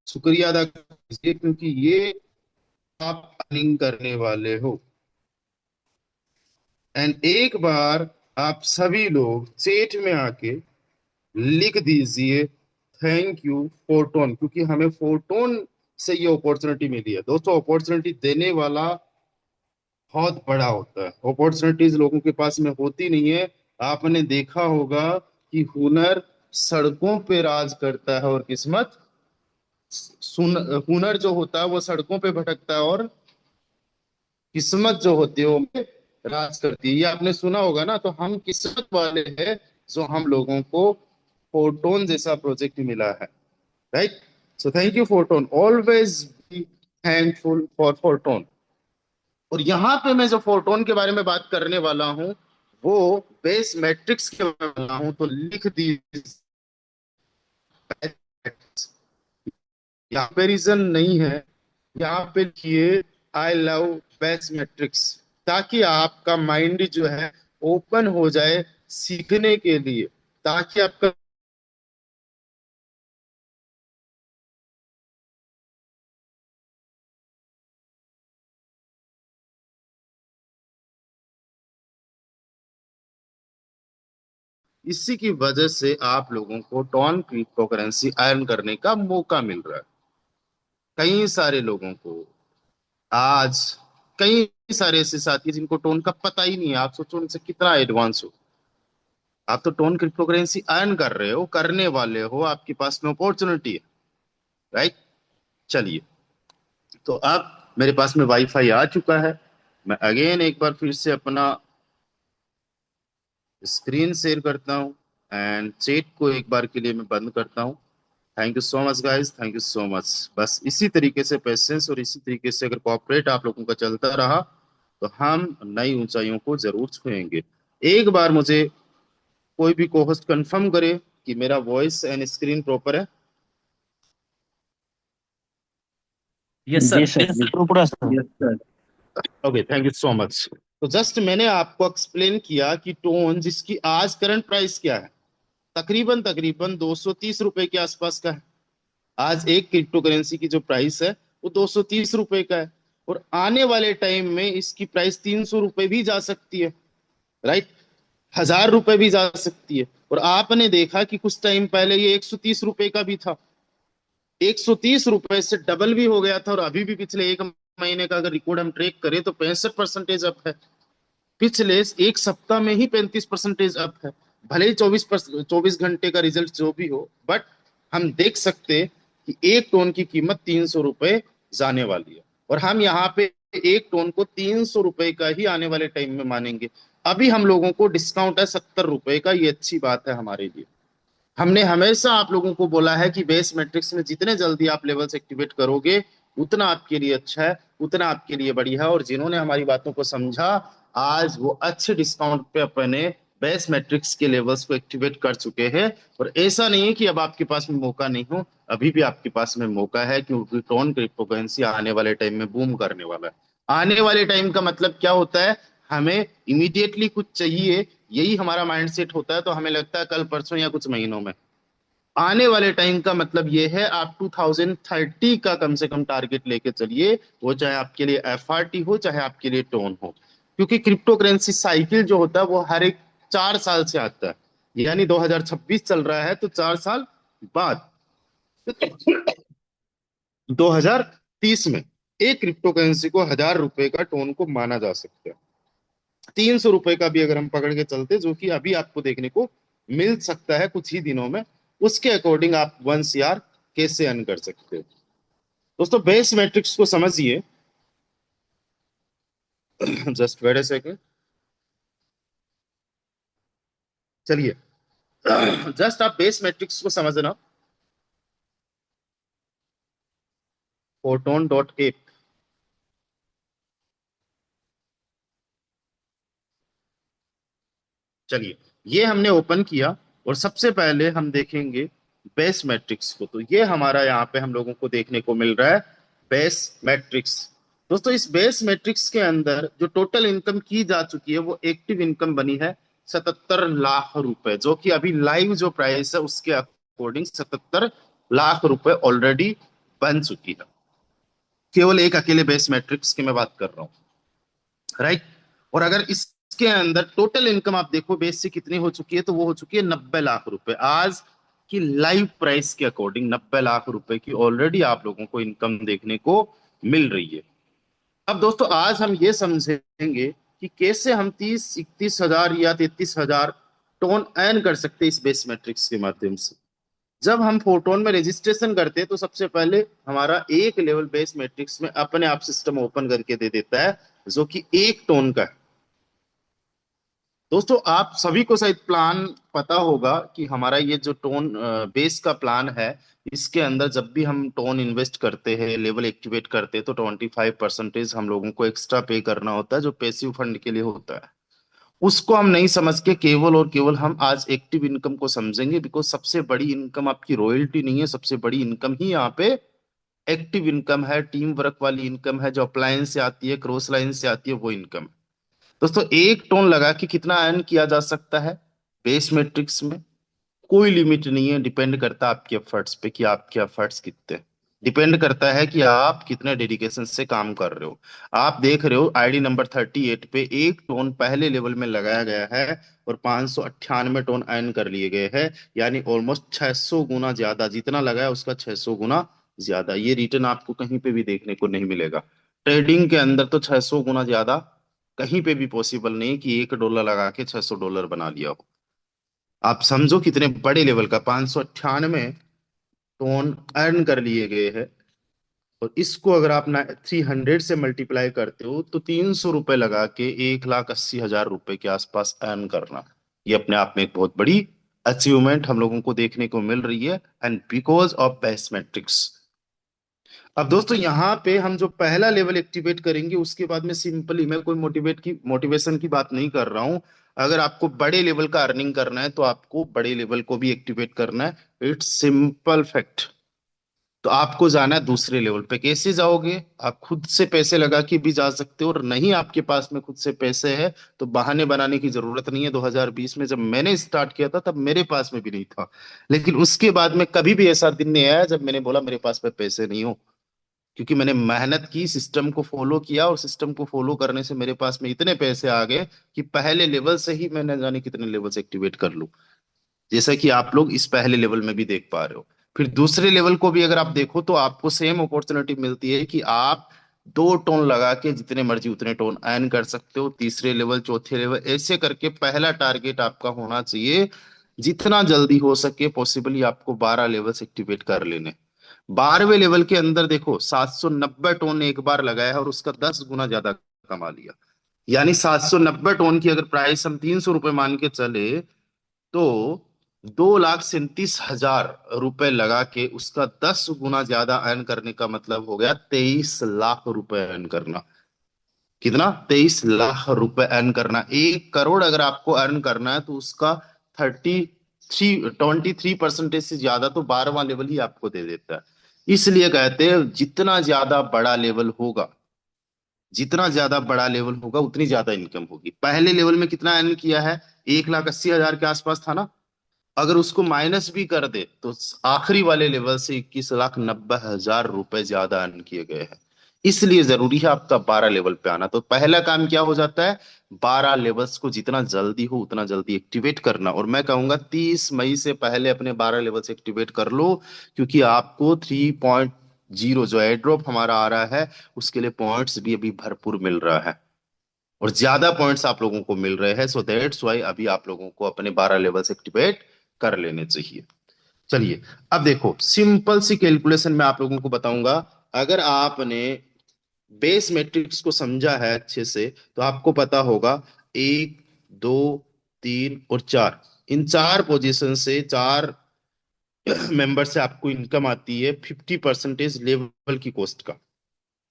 शुक्रिया अदा कीजिए, क्योंकि ये आप अर्निंग करने वाले हो। एंड एक बार आप सभी लोग चैट में आके लिख दीजिए थैंक यू फोटोन, क्योंकि हमें फोटोन से ये अपॉर्चुनिटी मिली है। दोस्तों, अपॉर्चुनिटी देने वाला बहुत बड़ा होता है। अपॉर्चुनिटीज लोगों के पास में होती नहीं है। आपने देखा होगा कि हुनर सड़कों पे राज करता है, और किस्मत सुन हुनर जो होता है वो सड़कों पे भटकता है, और किस्मत जो होती है वो राज करती है। ये आपने सुना होगा ना। तो हम किस्मत वाले हैं, जो हम लोगों को फोटोन जैसा प्रोजेक्ट मिला है। Right. So thank you photon, always be thankful for photon. और यहाँ पे मैं जो फोटोन के बारे में बात करने वाला हूँ, वो बेस मैट्रिक्स के बारे में वाला हूँ। तो लिख दीजिए, यहाँ पे रीजन नहीं है, यहाँ पे लिखिए आई लव बेस मैट्रिक्स, ताकि आपका माइंड जो है ओपन हो जाए सीखने के लिए, ताकि आपका इसी की वजह से आप लोगों को टॉन क्रिप्टो करेंसी अर्न करने का मौका मिल रहा है। कई सारे लोगों को आज, कई सारे ऐसे साथी हैं जिनको टोन का पता ही नहीं है। आप सोचो उनसे कितना एडवांस हो। आप तो टोन क्रिप्टो करेंसी अर्न कर रहे हो, करने वाले हो, आपके पास में अपॉर्चुनिटी है। राइट। चलिए, तो अब मेरे पास में वाईफाई आ चुका है। मैं अगेन एक बार फिर से अपना स्क्रीन शेयर करता हूँ, एंड चैट को एक बार के लिए मैं बंद करता हूँ। Thank you so much guys, thank you so much. बस इसी तरीके से पेशेंस और इसी तरीके से अगर कोऑपरेट आप लोगों का चलता रहा, तो हम नई ऊंचाइयों को जरूर छुएंगे। एक बार मुझे कोई भी कोहोस्ट कंफर्म करे कि मेरा वॉइस एंड स्क्रीन प्रॉपर है। यस जी सर। सर, बिल्कुल पूरा sir. Yes sir. Okay, thank you so much. तो जस्ट मैंने आपको एक्सप्लेन किया कि टोन जिसकी आज करंट प्राइस क्या है, तकरीबन तकरीबन 230 रुपए के आसपास का है। आज एक क्रिप्टो करेंसी की जो प्राइस है, वो 230 रुपए का है। और आने वाले टाइम में इसकी प्राइस 300 रुपए भी जा सकती है। राइट। 1,000 रुपए भी जा सकती है। और आपने देखा कि कुछ टाइम पहले ये 130 रुपए का भी था। 130 रुपए से डबल भी हो गया था, और अभी भी पिछले एक महीने का अगर रिकॉर्ड हम ट्रेक करें, तो 65% अप है। पिछले एक सप्ताह में ही 35% अप है। भले ही 24 घंटे का रिजल्ट जो भी हो, बट हम देख सकते कि एक टोन की कीमत 300 रुपये जाने वाली है। और हम यहाँ पे एक टोन को 300 रुपये का ही आने वाले टाइम में मानेंगे। अभी हम लोगों को डिस्काउंट है 70 रुपये का, ये अच्छी बात है हमारे लिए। हमने हमेशा आप लोगों को बोला है कि बेस मैट्रिक्स में जितने जल्दी आप लेवल्स एक्टिवेट करोगे उतना आपके लिए अच्छा है, उतना आपके लिए बढ़िया है। और जिन्होंने हमारी बातों को समझा, आज वो अच्छे डिस्काउंट पे अपने बेस मैट्रिक्स के लेवल्स को एक्टिवेट कर चुके हैं। और ऐसा नहीं है कि अब आपके पास में मौका नहीं हो, अभी भी आपके पास में मौका है, क्योंकि टोन क्रिप्टो करेंसी आने वाले टाइम में बूम करने वाला है। आने वाले टाइम का मतलब क्या होता है? हमें इमीडिएटली कुछ चाहिए, यही हमारा माइंडसेट होता है, तो हमें लगता है कल परसों या कुछ महीनों में। आने वाले टाइम का मतलब ये है, आप 2030 का कम से कम टारगेट लेके चलिए, वो चाहे आपके लिए एफआरटी हो चाहे आपके लिए टोन हो। क्योंकि क्रिप्टो करेंसी साइकिल जो होता है वो हर एक 4 साल से आता है। यानी 2026 चल रहा है, तो 4 साल बाद 2030 में एक क्रिप्टो करेंसी को 1000 रुपए का टोन को माना जा सकता है। 300 रुपए का भी अगर हम पकड़ के चलते, जो कि अभी आपको देखने को मिल सकता है कुछ ही दिनों में, उसके अकॉर्डिंग आप 1 CR कैसे अर्न कर सकते हो। दोस्तों बेस मैट्रिक्स को समझिए। Just wait a second. चलिए, जस्ट आप बेस मैट्रिक्स को समझना। फोटोन.एप। चलिए, ये हमने ओपन किया और सबसे पहले हम देखेंगे बेस मैट्रिक्स को। तो ये हमारा यहाँ पे हम लोगों को देखने को मिल रहा है बेस मैट्रिक्स। दोस्तों इस बेस मैट्रिक्स के अंदर जो टोटल इनकम की जा चुकी है वो एक्टिव इनकम बनी है 77 लाख रुपए, जो कि अभी लाइव जो प्राइस है उसके अकॉर्डिंग 77 लाख रुपए ऑलरेडी बन चुकी है। केवल एक अकेले बेस मैट्रिक्स की मैं बात कर रहा हूँ, राइट। और अगर इसके अंदर टोटल इनकम आप देखो बेस से कितनी हो चुकी है, तो वो हो चुकी है 90 लाख रुपए। आज की लाइव प्राइस के अकॉर्डिंग 90 लाख रुपए की ऑलरेडी आप लोगों को इनकम देखने को मिल रही है। अब दोस्तों आज हम ये समझेंगे कि कैसे हम 30 31 हजार या 33 हजार टोन अर्न कर सकते हैं इस बेस मैट्रिक्स के माध्यम से। जब हम फोटोन में रजिस्ट्रेशन करते हैं तो सबसे पहले हमारा एक लेवल बेस मैट्रिक्स में अपने आप सिस्टम ओपन करके दे देता है, जो कि एक टोन का है। दोस्तों आप सभी को शायद प्लान पता होगा कि हमारा ये जो टोन बेस का प्लान है, इसके अंदर जब भी हम टोन इन्वेस्ट करते हैं, लेवल एक्टिवेट करते हैं, तो 25% हम लोगों को एक्स्ट्रा पे करना होता है, जो पैसिव फंड के लिए होता है। उसको हम नहीं समझ के केवल और केवल हम आज एक्टिव इनकम को समझेंगे, बिकॉज सबसे बड़ी इनकम आपकी रॉयल्टी नहीं है, सबसे बड़ी इनकम ही यहाँ पे एक्टिव इनकम है, टीम वर्क वाली इनकम है, जो अपलाइन से आती है, क्रॉस लाइन से आती है, वो इनकम। दोस्तों एक टोन लगा के कितना अर्न किया जा सकता है बेस मैट्रिक्स में? कोई लिमिट नहीं है, डिपेंड करता है आपके एफर्ट्स पे कि आपके एफर्ट्स कितने, डिपेंड करता है कि आप कितने डेडिकेशन से काम कर रहे हो। आप देख रहे हो आईडी नंबर 38 पे एक टोन पहले लेवल में लगाया गया है और 598 टोन अर्न कर लिए गए हैं। यानी ऑलमोस्ट 600 गुना ज्यादा, जितना लगाया उसका 600 गुना ज्यादा। ये रिटर्न आपको कहीं पे भी देखने को नहीं मिलेगा। ट्रेडिंग के अंदर तो 600 गुना ज्यादा कहीं पे भी पॉसिबल नहीं कि $1 लगा के $600 बना लिया हो। आप समझो कितने बड़े लेवल का 598 टोन अर्न कर लिए गए हैं। और इसको अगर आप ना 300 से मल्टीप्लाई करते हो, तो 300 रुपये लगा के 1,80,000 रुपए के आसपास अर्न करना, ये अपने आप में एक बहुत बड़ी अचीवमेंट हम लोगों को देखने को मिल रही है, and because of base matrix. अब दोस्तों यहाँ पे हम जो पहला लेवल एक्टिवेट करेंगे, उसके बाद में सिंपली, मैं कोई मोटिवेशन की बात नहीं कर रहा हूँ। अगर आपको बड़े लेवल का अर्निंग करना है तो आपको बड़े लेवल को भी एक्टिवेट करना है, इट्स सिंपल फैक्ट। तो आपको जाना है दूसरे लेवल पे। कैसे जाओगे? आप खुद से पैसे लगा के भी जा सकते हो, और नहीं आपके पास में खुद से पैसे है तो बहाने बनाने की जरूरत नहीं है। 2020 में जब मैंने स्टार्ट किया था तब मेरे पास में भी नहीं था, लेकिन उसके बाद में कभी भी ऐसा दिन नहीं आया जब मैंने बोला मेरे पास में पैसे नहीं हो। क्योंकि मैंने मेहनत की, सिस्टम को फॉलो किया, और सिस्टम को फॉलो करने से मेरे पास में इतने पैसे आ गए कि पहले लेवल से ही मैं न जाने कितने लेवल से एक्टिवेट कर लूं, जैसा कि आप लोग इस पहले लेवल में भी देख पा रहे हो। फिर दूसरे लेवल को भी अगर आप देखो तो आपको सेम अपॉर्चुनिटी मिलती है कि आप दो टोन लगा के जितने मर्जी उतने टोन अर्न कर सकते हो, तीसरे लेवल चौथे लेवल ऐसे करके। पहला टारगेट आपका होना चाहिए जितना जल्दी हो सके पॉसिबली आपको 12 लेवल्स एक्टिवेट कर लेने। 12वें लेवल के अंदर देखो 790 टोन एक बार लगाया है और उसका 10 गुना ज्यादा कमा लिया। यानी 790 टोन की अगर प्राइस हम 300 रुपये मान के चले तो 2,37,000 रुपए लगा के उसका 10 गुना ज्यादा अर्न करने का मतलब हो गया 23 लाख रुपए अर्न करना। कितना? 23 लाख रुपए अर्न करना। 1 करोड़ अगर आपको अर्न करना है तो उसका 23% से ज्यादा तो 12वां लेवल ही आपको दे देता है। इसलिए कहते हैं जितना ज्यादा बड़ा लेवल होगा, जितना ज्यादा बड़ा लेवल होगा उतनी ज्यादा इनकम होगी। पहले लेवल में कितना अर्न किया है? 1,80,000 के आसपास था ना। अगर उसको माइनस भी कर दे तो आखिरी वाले लेवल से 21,90,000 रुपए ज्यादा अर्न किए गए हैं। इसलिए जरूरी है आपका 12 लेवल पे आना। तो पहला काम क्या हो जाता है? 12 लेवल्स को जितना जल्दी हो उतना जल्दी एक्टिवेट करना। और मैं कहूंगा 30 मई से पहले अपने 12 लेवल्स एक्टिवेट कर लो, क्योंकि आपको 3.0 जो एयर ड्रॉप हमारा आ रहा है उसके लिए पॉइंट्स भी अभी भरपूर मिल रहा है और ज्यादा पॉइंट्स आप लोगों को मिल रहे हैं। सो दैट्स वाई अभी आप लोगों को अपने 12 लेवल्स एक्टिवेट कर लेने चाहिए। चलिए, अब देखो सिंपल सी कैलकुलेशन मैं आप लोगों को बताऊंगा। अगर आपने बेस मैट्रिक्स को समझा है अच्छे से तो आपको पता होगा 1, 2, 3 और 4, इन चार पोजीशन से, चार मेंबर से आपको इनकम आती है 50% लेवल की कॉस्ट का।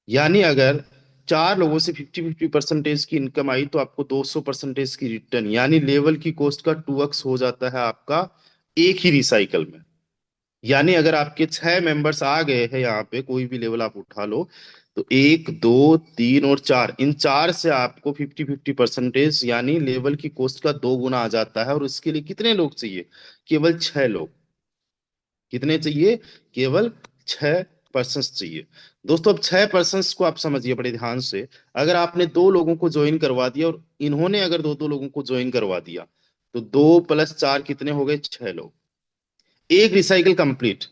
यानी अगर चार लोगों से 50-50% की इनकम आई तो आपको 200% की रिटर्न, यानी लेवल की कॉस्ट का 2x हो जाता है आपका एक ही रिसाइकल में। यानी अगर आपके 6 मेंबर्स आ गए हैं यहाँ पे, कोई भी लेवल आप उठा लो, तो 1, 2, 3 और 4, इन चार से आपको 50-50% यानी लेवल की कॉस्ट का 2 गुना आ जाता है। और इसके लिए कितने लोग चाहिए? केवल 6 लोग। कितने चाहिए? केवल 6 पर्सन्स चाहिए। दोस्तों अब 6 पर्सन्स को आप समझिए बड़े ध्यान से। अगर आपने दो लोगों को ज्वाइन करवा दिया और इन्होंने अगर दो दो लोगों को ज्वाइन करवा दिया तो 2 + 4 कितने हो गए? 6 लोग। एक रिसाइकिल कंप्लीट।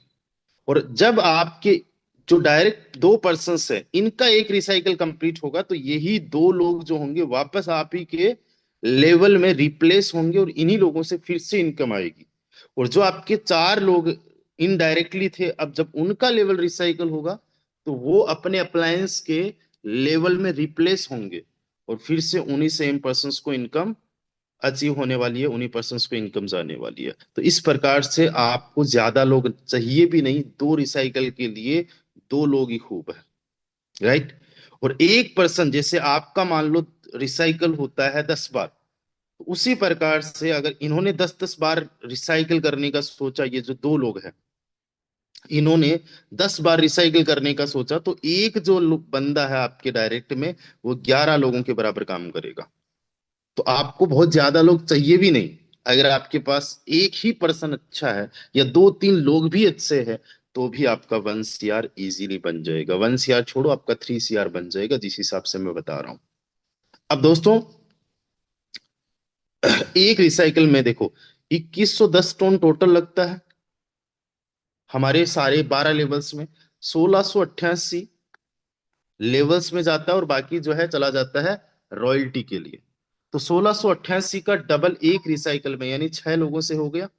और जब आपके जो डायरेक्ट 2 पर्सन्स है इनका एक रिसाइकिल कंप्लीट होगा तो यही दो लोग जो होंगे वापस आप ही के लेवल में रिप्लेस होंगे और इन्हीं लोगों से फिर से इनकम आएगी। और जो आपके 4 लोग इनडायरेक्टली थे, अब जब उनका लेवल रिसाइकल होगा तो वो अपने अप्लायंस के लेवल में रिप्लेस होंगे और फिर से उन्हीं सेम पर्सन्स को इनकम अचीव होने वाली है, उन्हीं पर्सन्स को इनकम जाने वाली है। तो इस प्रकार से आपको ज्यादा लोग चाहिए भी नहीं, दो रिसाइकल के लिए दो लोग ही खूब है। राइट? और एक पर्सन जैसे आपका मान लो रिसाइकल होता है 10 बार, तो उसी प्रकार से अगर इन्होंने 10-10 बार रिसाइकल करने का सोचा, ये जो दो लोग हैं इन्होंने 10 बार रिसाइकिल करने का सोचा, तो एक जो बंदा है आपके डायरेक्ट में वो 11 लोगों के बराबर काम करेगा। तो आपको बहुत ज्यादा लोग चाहिए भी नहीं। अगर आपके पास एक ही पर्सन अच्छा है या 2-3 लोग भी अच्छे हैं तो भी आपका 1 CR इजीली बन जाएगा। 1 CR छोड़ो, आपका 3 CR बन जाएगा जिस हिसाब से मैं बता रहा हूं। अब दोस्तों एक रिसाइकिल में देखो 2110 टन टोटल लगता है हमारे सारे 12 लेवल्स में। 1688 लेवल्स में जाता है और बाकी जो है चला जाता है रॉयल्टी के लिए। तो 1688 का डबल एक रिसाइकल में यानी 6 लोगों से हो गया।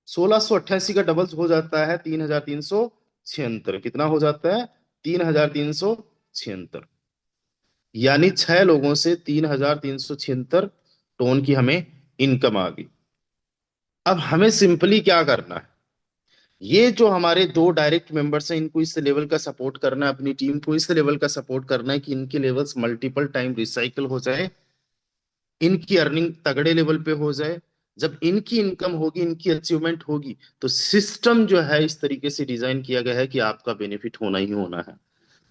1688 का डबल हो जाता है 3,376। कितना हो जाता है? 3,376। यानी 6 लोगों से 3,376 टोन की हमें इनकम आ गई। अब हमें सिंपली क्या करना है? ये जो हमारे दो डायरेक्ट मेंबर्स हैं इनको इस लेवल का सपोर्ट करना है, अपनी टीम को इस लेवल का सपोर्ट करना है कि इनके लेवल्स मल्टीपल टाइम रिसाइकल हो जाए, इनकी अर्निंग तगड़े लेवल पे हो जाए। जब इनकी इनकम होगी, इनकी अचीवमेंट होगी, तो सिस्टम जो है इस तरीके से डिजाइन किया गया है कि आपका बेनिफिट होना ही होना है।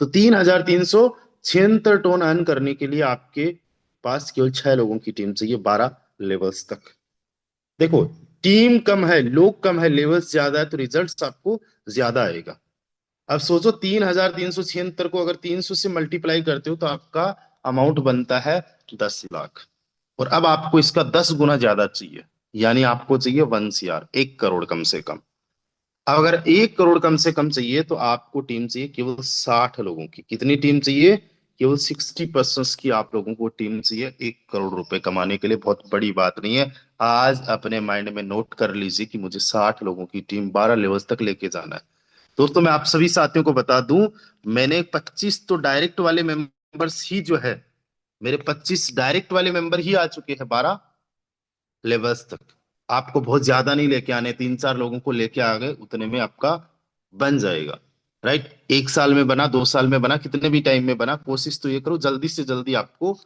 तो 3,376 टोन अर्न करने के लिए आपके पास केवल 6 लोगों की टीम चाहिए 12 लेवल्स तक। देखो टीम कम है, लोग कम है, लेवल्स ज्यादा है तो रिजल्ट्स आपको ज्यादा आएगा। अब सोचो 3,376 को अगर 300 से मल्टीप्लाई करते हो तो आपका अमाउंट बनता है 10 लाख। और अब आपको इसका 10 गुना ज्यादा चाहिए, यानी आपको चाहिए 1 CR, 1 करोड़ कम से कम। अब अगर 1 करोड़ कम से कम चाहिए तो आपको टीम चाहिए केवल 60 लोगों की। कितनी टीम चाहिए? केवल 60% की आप लोगों को टीम चाहिए 1 करोड़ रुपए कमाने के लिए। बहुत बड़ी बात नहीं है। आज अपने माइंड में नोट कर लीजिए कि मुझे 60 लोगों की टीम 12 लेवल्स तक लेके जाना है। दोस्तों मैं आप सभी साथियों को बता दूं, मैंने 25 तो डायरेक्ट वाले मेंबर्स ही जो है, मेरे 25 डायरेक्ट वाले मेंबर ही आ चुके हैं 12 लेवल्स तक। आपको बहुत ज्यादा नहीं लेके आने, 3-4 लोगों को लेके आ गए उतने में आपका बन जाएगा। राइट, 1 साल में बना, 2 साल में बना, कितने भी टाइम में बना, कोशिश तो ये करो जल्दी से जल्दी आपको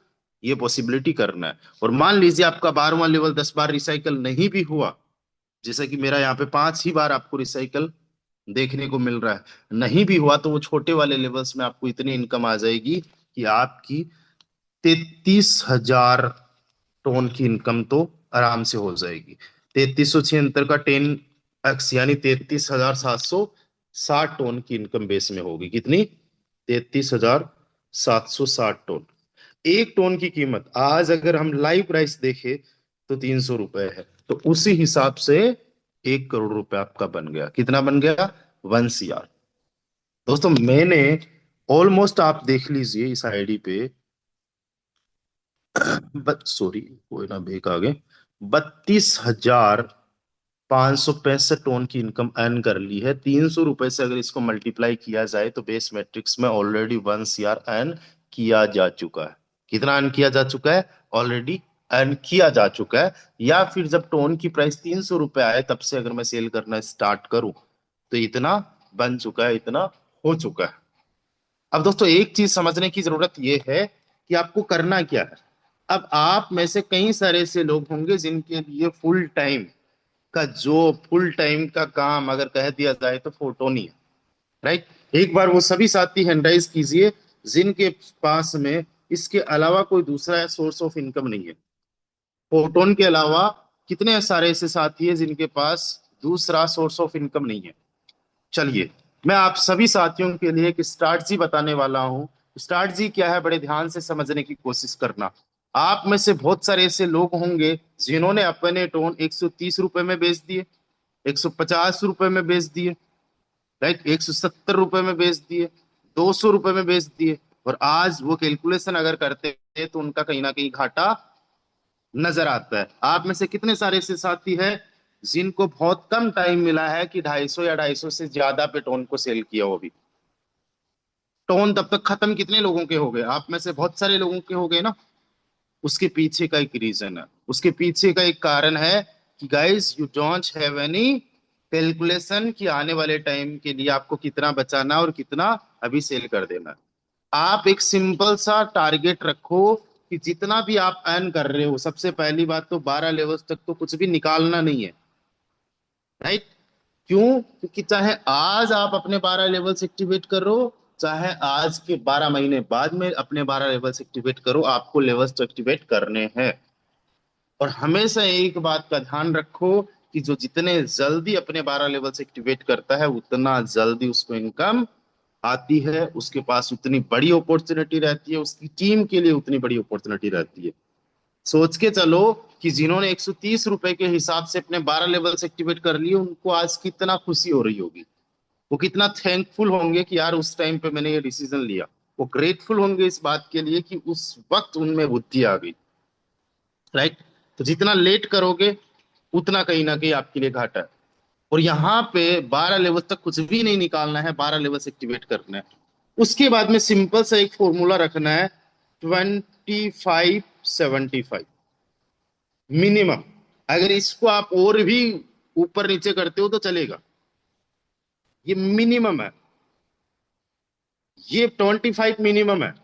ये पॉसिबिलिटी करना है। और मान लीजिए आपका 12वां लेवल 10 बार रिसाइकल नहीं भी हुआ, जैसे कि मेरा यहाँ पे 5 ही बार आपको रिसाइकल देखने को मिल रहा है, नहीं भी हुआ, तो वो छोटे वाले लेवल्स में आपको इतनी इनकम आ जाएगी कि आपकी 33,000 टन की इनकम तो आराम से हो जाएगी। 3376 का 10x यानी 33,760 टन की इनकम बेस में होगी। कितनी? 33,760 टन। 1 टन की कीमत आज अगर हम लाइव प्राइस देखें तो 300 रुपए है, तो उसी हिसाब से 1 करोड़ रुपए आपका बन गया। कितना बन गया? 1 CR। दोस्तों मैंने ऑलमोस्ट, आप देख लीजिए इस आईडी पे, बट सॉरी कोई ना बेक आ गए, 32,565 टन की इनकम अर्न कर ली है। 300 रुपए से अगर इसको मल्टीप्लाई किया जाए तो बेस मैट्रिक्स में ऑलरेडी 1 CR अर्न किया जा चुका है। कितना अर्न किया जा चुका है? ऑलरेडी अर्न किया जा चुका है। या फिर जब टोन की प्राइस 300 रुपए आए तब से अगर मैं सेल करना स्टार्ट करूं तो इतना बन चुका है, इतना हो चुका है। अब दोस्तों एक चीज समझने की जरूरत यह है कि आपको करना क्या है। अब आप में से कई सारे ऐसे लोग होंगे जिनके लिए फुल टाइम का जॉब, फुल टाइम का काम अगर कह दिया जाए तो फोटो नहीं है। राइट, एक बार वो सभी साथी हैंड राइज कीजिए जिनके पास में इसके अलावा कोई दूसरा सोर्स ऑफ इनकम नहीं है। फोटोन के अलावा कितने सारे ऐसे साथी हैं जिनके पास दूसरा सोर्स ऑफ इनकम नहीं है। चलिए मैं आप सभी साथियों के लिए एक स्ट्रैटेजी बताने वाला हूं। स्ट्रैटेजी क्या है, बड़े ध्यान से समझने की कोशिश करना। आप में से बहुत सारे ऐसे लोग होंगे जिन्होंने अपने टोन 130 रुपए में बेच दिए, 150 रुपए में बेच दिए, राइट, 170 रुपए में बेच दिए, 200 रुपए में बेच दिए, और आज वो कैलकुलेशन अगर करते हैं तो उनका कहीं ना कहीं घाटा नजर आता है। आप में से कितने सारे ऐसे साथी हैं जिनको बहुत कम टाइम मिला है कि 250 या 250 से ज्यादा पे टोन को सेल किया हो? भी टोन तब तक खत्म कितने लोगों के हो गए? आप में से बहुत सारे लोगों के हो गए ना। उसके पीछे का एक रीजन है, उसके पीछे का एक कारण है कि guys you don't have any calculation कि आने वाले टाइम के लिए आपको कितना बचाना और कितना अभी सेल कर देना। आप एक सिंपल सा टारगेट रखो कि जितना भी आप अर्न कर रहे हो, सबसे पहली बात तो 12 लेवल्स तक तो कुछ भी निकालना नहीं है। राइट, क्यों? क्योंकि चाहे आज आप अपने 12 लेवल्स एक्टिवेट करो, चाहे आज के 12 महीने बाद में अपने 12 लेवल्स एक्टिवेट करो, आपको लेवल्स तो एक्टिवेट करने हैं। और हमेशा एक बात का ध्यान रखो कि जो जितने जल्दी अपने 12 लेवल्स एक्टिवेट करता है उतना जल्दी उसको इनकम आती है, उसके पास उतनी बड़ी अपॉर्चुनिटी रहती है, उसकी टीम के लिए उतनी बड़ी अपॉर्चुनिटी रहती है। सोच के चलो कि जिन्होंने 130 रुपए के हिसाब से अपने 12 लेवल्स एक्टिवेट कर लिए उनको आज कितना खुशी हो रही होगी, वो कितना थैंकफुल होंगे कि यार उस टाइम पे मैंने ये डिसीजन लिया। वो ग्रेटफुल होंगे इस बात के लिए कि उस वक्त उनमें बुद्धि आ गई। राइट, तो जितना लेट करोगे उतना कहीं ना कहीं आपके लिए घाटा है। और यहाँ पे 12 लेवल तक कुछ भी नहीं निकालना है, 12 लेवल्स एक्टिवेट करना है। उसके बाद में सिंपल सा एक फॉर्मूला रखना है, 25-75 मिनिमम। अगर इसको आप और भी ऊपर नीचे करते हो तो चलेगा, ये मिनिमम है। ये 25 मिनिमम है।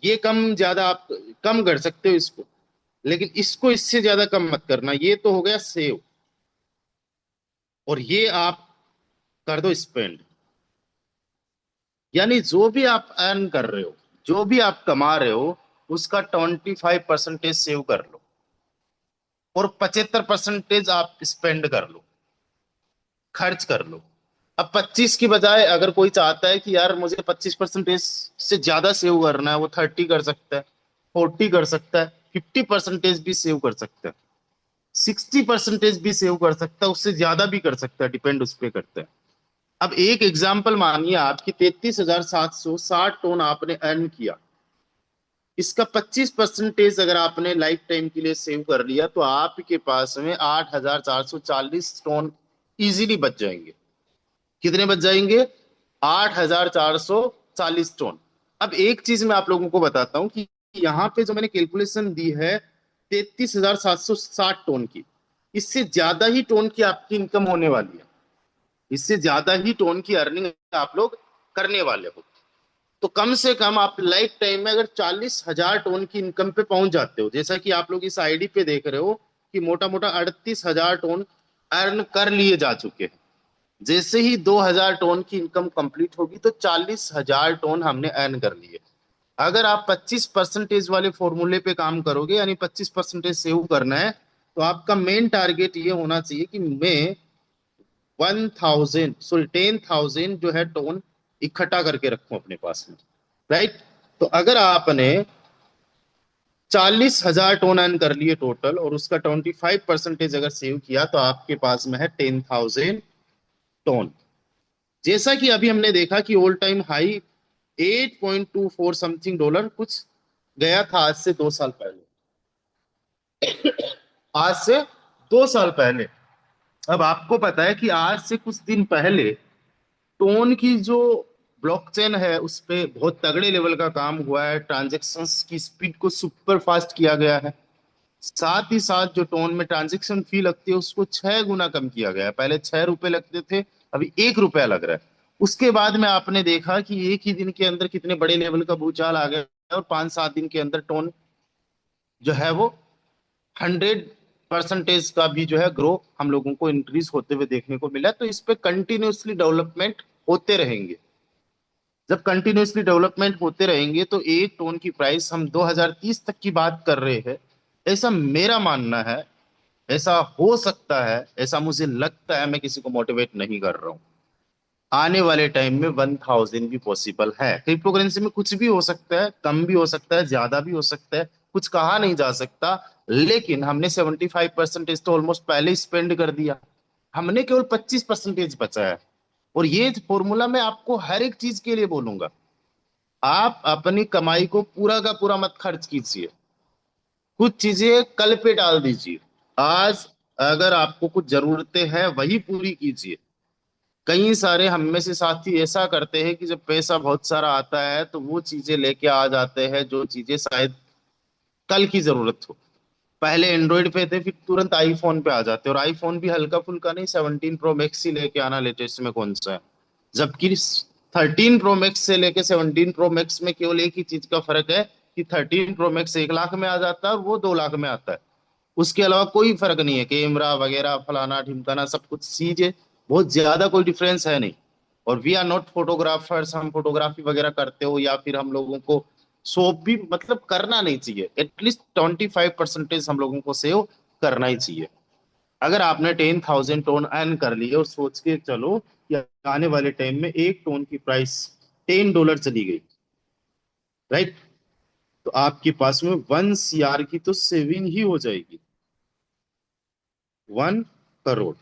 ये कम ज्यादा आप कम कर सकते हो इसको, लेकिन इसको इससे ज्यादा कम मत करना। ये तो हो गया सेव, और ये आप कर दो स्पेंड। यानी जो भी आप अर्न कर रहे हो, जो भी आप कमा रहे हो, उसका 25% सेव कर लो और 75% आप स्पेंड कर लो, खर्च कर लो। अब 25 की बजाय अगर कोई चाहता है कि यार मुझे 25% से ज्यादा सेव करना है, वो 30 कर सकता है, 40 कर सकता है, 50% भी सेव कर सकता है, 60% भी सेव कर सकता है, उससे ज्यादा भी कर सकता है, डिपेंड उस पर करता है। अब एक एग्जाम्पल मानिए आपकी 33,760 टोन आपने अर्न किया, इसका 25% अगर आपने लाइफ टाइम के लिए सेव कर लिया तो आपके पास में 8,440 टोन इजीली बच जाएंगे। कितने बच जाएंगे? 8,440 टोन। अब एक चीज मैं आप लोगों को बताता हूं कि यहाँ पे जो मैंने कैलकुलेशन दी है 33,760 टोन की, इससे ज्यादा ही टोन की आपकी इनकम होने वाली है, इससे ज्यादा ही टोन की अर्निंग आप लोग करने वाले हो। तो कम से कम आप लाइफ टाइम में अगर 40,000 टोन की इनकम पे पहुंच जाते हो, जैसा कि आप लोग इस आईडी पे देख रहे हो कि मोटा मोटा 38,000 टोन अर्न कर लिए जा चुके हैं। जैसे ही 2,000 टोन की इनकम कंप्लीट होगी तो 40,000 टोन हमने अर्न कर लिए। अगर आप 25% वाले फॉर्मूले पे काम करोगे, यानी 25% सेव करना है, तो आपका मेन टारगेट ये होना चाहिए कि मैं 10,000 जो है टोन इकट्ठा करके रखूं अपने पास में। राइट। तो अगर आपने 40,000 टोन अर्न कर लिए टोटल और उसका 25% अगर सेव किया तो आपके पास में है 10,000 टोन। जैसा कि अभी हमने देखा कि all time high 8.24 something dollar कुछ गया था आज से 2 साल पहले, आज से 2 साल पहले। अब आपको पता है कि आज से कुछ दिन पहले टोन की जो ब्लॉकचेन है उस पे बहुत तगड़े लेवल का काम हुआ है, ट्रांजैक्शंस की स्पीड को सुपर फास्ट किया गया है। साथ ही साथ जो टोन में ट्रांजैक्शन फी लगती है उसको 6 गुना कम किया गया है। पहले 6 रुपए लगते थे, अभी 1 रुपया लग रहा है। उसके बाद में आपने देखा कि एक ही दिन के अंदर कितने बड़े लेवल का भूचाल आ गया और 5-7 दिन के अंदर टोन जो है वो 100% का भी जो है ग्रो हम लोगों को इंक्रीज होते हुए देखने को मिला। तो इस पे कंटिन्यूअसली डेवलपमेंट होते रहेंगे। जब कंटिन्यूअसली डेवलपमेंट होते रहेंगे तो एक टोन की प्राइस हम 2030 तक की बात कर रहे हैं, ऐसा मेरा मानना है। ऐसा हो सकता है, ऐसा मुझे लगता है, मैं किसी को मोटिवेट नहीं कर रहा हूं। आने वाले टाइम में 1,000 भी पॉसिबल है। क्रिप्टो करेंसी में कुछ भी हो सकता है, कम भी हो सकता है, ज्यादा भी हो सकता है, कुछ कहा नहीं जा सकता। लेकिन हमने 75% तो ऑलमोस्ट पहले ही स्पेंड कर दिया, हमने केवल 25% बचा है। और ये फॉर्मूला मैं आपको हर एक चीज के लिए बोलूंगा। आप अपनी कमाई को पूरा का पूरा मत खर्च कीजिए, कुछ चीजें कल पे डाल दीजिए। आज अगर आपको कुछ जरूरतें हैं वही पूरी कीजिए। कई सारे हम में से साथी ऐसा करते हैं कि जब पैसा बहुत सारा आता है तो वो चीजें लेके आ जाते हैं जो चीजें शायद कल की जरूरत हो। पहले एंड्रॉइड पे थे, फिर तुरंत आईफोन पे आ जाते हैं, और आईफोन भी हल्का फुल्का नहीं, 17 प्रो मैक्स ही लेके आना लेटेस्ट में कौन सा है। जबकि 13 प्रो मैक्स से लेके 17 प्रो मैक्स में केवल एक ही चीज का फर्क है कि 13 प्रो मैक्स 1 लाख में आ जाता है और वो 2 लाख में आता है। उसके अलावा कोई फर्क नहीं है, कैमरा वगैरह फलाना ढिमकाना सब कुछ चीजें बहुत ज्यादा कोई डिफरेंस है नहीं। और वी आर नॉट फोटोग्राफर्स, हम फोटोग्राफी वगैरह करते हो या फिर हम लोगों को शॉप भी मतलब करना नहीं चाहिए। एटलीस्ट 25% हम लोगों को सेव करना ही चाहिए। अगर आपने 10,000 टोन अर्न कर लिए और सोच के चलो कि आने वाले टाइम में एक टोन की प्राइस $10 चली गई, राइट, तो आपके पास में 1 CR की तो सेविंग ही हो जाएगी, 1 करोड़।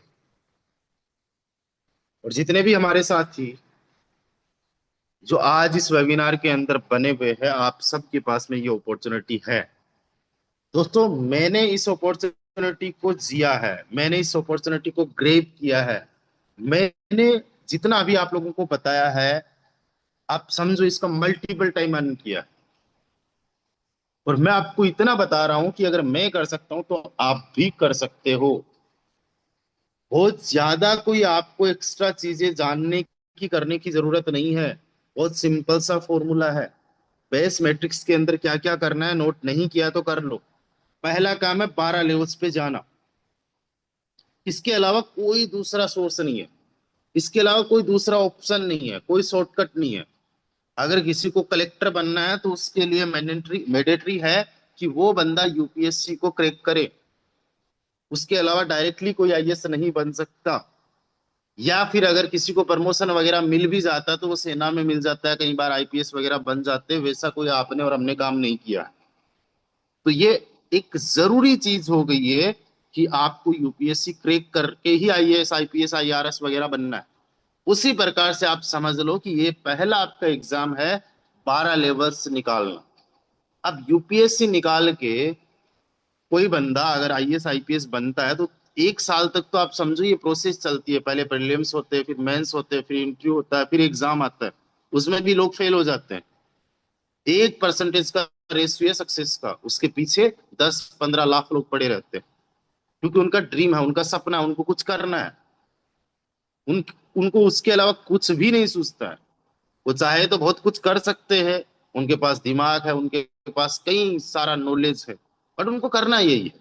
और जितने भी हमारे साथी जो आज इस वेबिनार के अंदर बने हुए हैं, आप सबके पास में ये अपॉर्चुनिटी है। दोस्तों, मैंने इस अपॉर्चुनिटी को जिया है, मैंने इस अपॉर्चुनिटी को ग्रेब किया है। मैंने जितना अभी आप लोगों को बताया है, आप समझो इसका मल्टीपल टाइम अर्न किया है। और मैं आपको इतना बता रहा हूं कि अगर मैं कर सकता हूं तो आप भी कर सकते हो। बहुत ज्यादा कोई आपको एक्स्ट्रा चीजें जानने की करने की जरूरत नहीं है। बहुत सिंपल सा फॉर्मूला है। बेस मैट्रिक्स के अंदर क्या क्या करना है नोट नहीं किया तो कर लो। पहला काम है 12 लेवल्स पे जाना। इसके अलावा कोई दूसरा सोर्स नहीं है, इसके अलावा कोई दूसरा ऑप्शन नहीं है, कोई शॉर्टकट नहीं है। अगर किसी को कलेक्टर बनना है तो उसके लिए मैंडेटरी मैंडेटरी है कि वो बंदा यूपीएससी को क्रैक करे। उसके अलावा डायरेक्टली कोई आईएएस नहीं बन सकता। या फिर अगर किसी को प्रमोशन वगैरह मिल भी जाता तो वो सेना में मिल जाता है, कई बार आईपीएस वगैरह बन जाते। वैसा कोई आपने और हमने काम नहीं किया। तो ये एक जरूरी चीज हो गई है कि आपको यूपीएससी क्रैक करके ही आईएएस आईपीएस आईआरएस वगैरह बनना है। उसी प्रकार से आप समझ लो कि ये पहला आपका एग्जाम है 12 लेवल्स निकालना। अब यूपीएससी निकाल के कोई बंदा अगर आईएएस आईपीएस बनता है तो 1 साल तक तो आप समझो ये प्रोसेस चलती है। पहले प्रीलिम्स होते हैं, फिर मेंस होते हैं, फिर इंटरव्यू होता है, फिर एग्जाम आता है। उसमें भी लोग फेल हो जाते हैं। 1% का रेशियो है सक्सेस का, उसके पीछे 10-15 लाख लोग पड़े रहते हैं। क्योंकि उनका ड्रीम है, उनका सपना है, उनको कुछ करना है। उन उनको उसके अलावा कुछ भी नहीं सूझता है। वो चाहे तो बहुत कुछ कर सकते हैं, उनके पास दिमाग है, उनके पास कई सारा नॉलेज है, बट उनको करना यही है।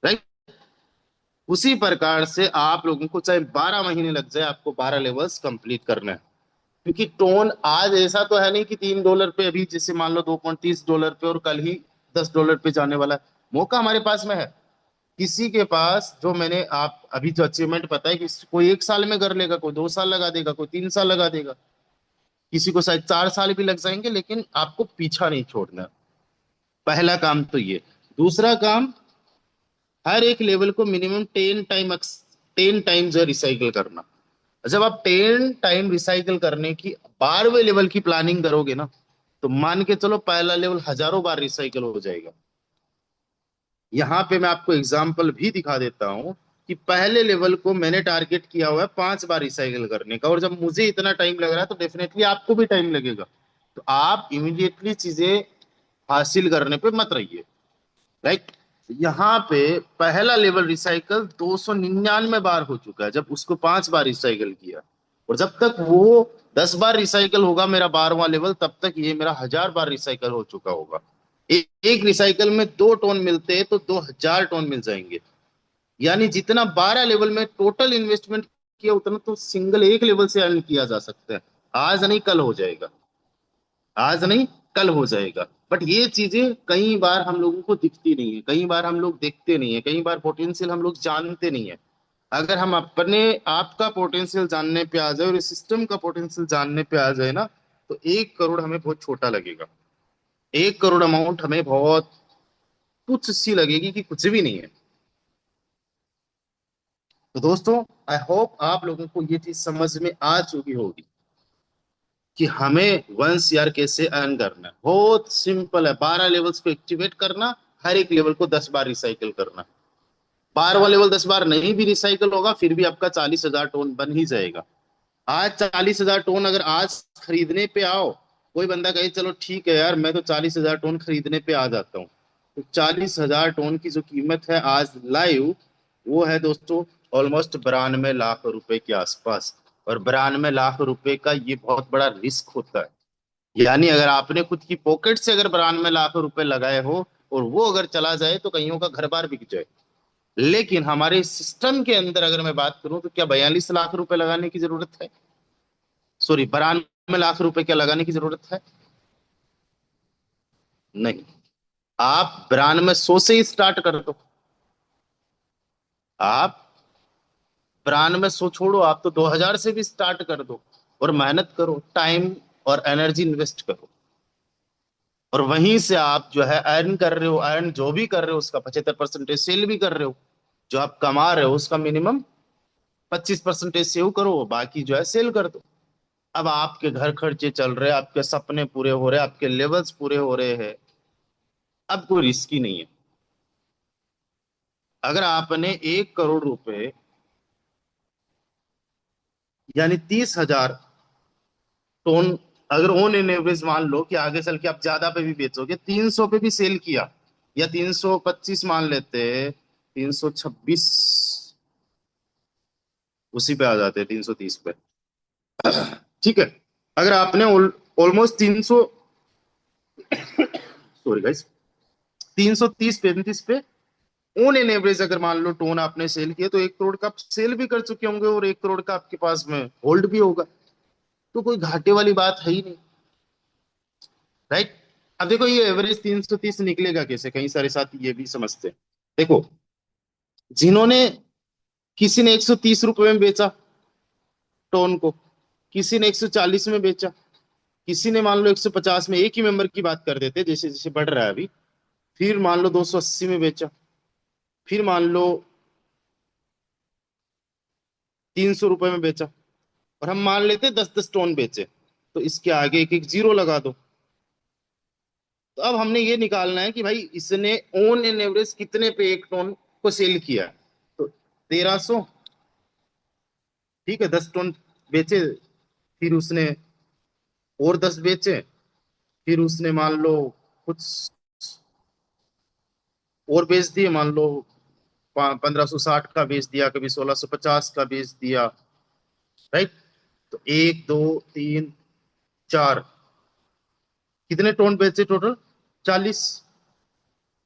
राइट। उसी प्रकार से आप लोगों को चाहे 12 महीने लग जाए, आपको 12 लेवल्स कंप्लीट करना है। क्योंकि टोन आज ऐसा तो है नहीं कि $3 पे अभी जैसे मान लो $2.30 पे और कल ही $10 पे जाने वाला है। मौका हमारे पास में है। किसी के पास जो मैंने आप अभी जो अचीवमेंट पता है कि कोई 1 साल में कर लेगा, कोई 2 साल लगा देगा, कोई 3 साल लगा देगा, किसी को शायद 4 साल भी लग जाएंगे, लेकिन आपको पीछा नहीं छोड़ना। पहला काम तो ये। दूसरा काम, हर एक लेवल को मिनिमम 10 टाइम जो है रिसाइकिल करना। जब आप 10 टाइम रिसाइकिल करने की 12वें लेवल की प्लानिंग करोगे ना, तो मान के चलो पहला लेवल हजारों बार रिसाइकिल हो जाएगा। यहाँ पे मैं आपको एग्जाम्पल भी दिखा देता हूँ कि पहले लेवल को मैंने टारगेट किया हुआ है 5 बार रिसाइकिल करने का, और जब मुझे इतना टाइम लग रहा है तो डेफिनेटली आपको भी टाइम लगेगा। तो आप इमीडिएटली चीजें हासिल करने पे मत रहिए। राइट। यहाँ पे पहला लेवल रिसाइकल 299 बार हो चुका है, जब उसको 5 बार रिसाइकल किया। और जब तक वो 10 बार रिसाइकल होगा मेरा 12वां लेवल, तब तक ये मेरा 1000 बार रिसाइकल हो चुका होगा। एक रिसाइकल में 2 टोन मिलते हैं तो 2000 टोन मिल जाएंगे। यानी जितना 12 लेवल में टोटल इन्वेस्टमेंट किया, उतना तो सिंगल एक लेवल से अर्न किया जा सकता है। आज नहीं कल हो जाएगा, आज नहीं कल हो जाएगा। बट ये चीजें कई बार हम लोगों को दिखती नहीं है, कई बार हम लोग देखते नहीं है, कई बार पोटेंशियल हम लोग जानते नहीं है। अगर हम अपने आप का पोटेंशियल जानने पे आ जाए और इस सिस्टम का पोटेंशियल जानने पे आ जाए ना, तो 1 करोड़ हमें बहुत छोटा लगेगा। 1 करोड़ अमाउंट हमें बहुत तुच्छ सी लगेगी कि कुछ भी नहीं है। तो दोस्तों, आई होप आप लोगों को ये चीज समझ में आ चुकी होगी कि हमें 1 CR कैसे अर्न करना है। बहुत सिंपल है, 12 लेवल्स को एक्टिवेट करना, हर एक लेवल को 10 बार रिसाइकिल करना। 12वां लेवल 10 बार नहीं भी रिसाइकिल होगा, फिर भी आपका 40,000 टोन बन ही जाएगा। आज 40,000 टोन अगर आज खरीदने पे आओ, कोई बंदा कहे चलो ठीक है यार, मैं तो 40,000 टोन खरीदने पे आ जाता हूँ, तो 40,000 टोन की जो कीमत है आज लाइव, वो है दोस्तों ऑलमोस्ट 92 लाख रुपए के आसपास। और 92 लाख रुपए का ये बहुत बड़ा रिस्क होता है। यानी अगर आपने खुद की पॉकेट से अगर 92 लाख रुपए लगाए हो और वो अगर चला जाए तो कईयों का घर बार बिक जाए। लेकिन हमारे सिस्टम के अंदर अगर मैं बात करूं तो क्या 42 लाख रुपए लगाने की जरूरत है? सॉरी, 92 लाख रुपए क्या लगाने की जरूरत है? नहीं। आप 9200 से ही स्टार्ट कर दो। आप 9200 छोड़ो, आप तो 2000 से भी स्टार्ट कर दो। और मेहनत करो, टाइम और एनर्जी इन्वेस्ट करो। और वहीं से आप जो है अर्न कर रहे हो, अर्न जो भी कर रहे हो उसका 75% सेल भी कर रहे हो। जो आप कमा रहे हो उसका मिनिमम 25% सेव करो, बाकी जो है सेल कर दो। अब आपके घर खर्चे चल रहे हैं, आपके सपने पूरे हो रहे हैं, आपके लेवल्स पूरे हो रहे हैं। अब कोई रिस्क ही नहीं है। अगर आपने 1 करोड़ रुपए, यानी 30,000 टोन, अगर ऑन एन एवरेज मान लो कि आगे चल के आप ज्यादा पे भी बेचोगे, 300 पे भी सेल किया, या 325 मान लेते, 326, उसी पे आ जाते हैं 330 पे। ठीक है। अगर आपने ऑलमोस्ट 300, सॉरी गाइस, 330-35 पे ऑन एन एवरेज अगर मान लो टोन आपने सेल किया, तो 1 करोड़ का आप सेल भी कर चुके होंगे और 1 करोड़ का आपके पास में होल्ड भी होगा। तो कोई घाटे वाली बात है ही नहीं। राइट। अब देखो ये एवरेज 330 निकलेगा कैसे, कई सारे साथी ये भी समझते हैं। देखो, जिन्होंने, किसी ने 130 रुपए में बेचा टोन को, किसी ने 140 में बेचा, किसी ने मान लो 150 में, एक ही मेंबर की बात कर देते जैसे जैसे बढ़ रहा है अभी, फिर मान लो 280 में बेचा, फिर मान लो 300 रुपए में बेचा, और हम मान लेते 10-10 टोन बेचे, तो इसके आगे एक एक जीरो लगा दो। तो अब हमने ये निकालना है कि भाई इसने ऑन एन एवरेज कितने पे एक टन को सेल किया। तो 1300, ठीक है, 10 टन बेचे, फिर उसने और 10 बेचे, फिर उसने मान लो कुछ और बेच दिए, मान लो 1560 का बेच दिया, कभी 1650 का बेच दिया, राइट। तो एक, दो, तीन, चार, कितने टोन बेचे टोटल? 40।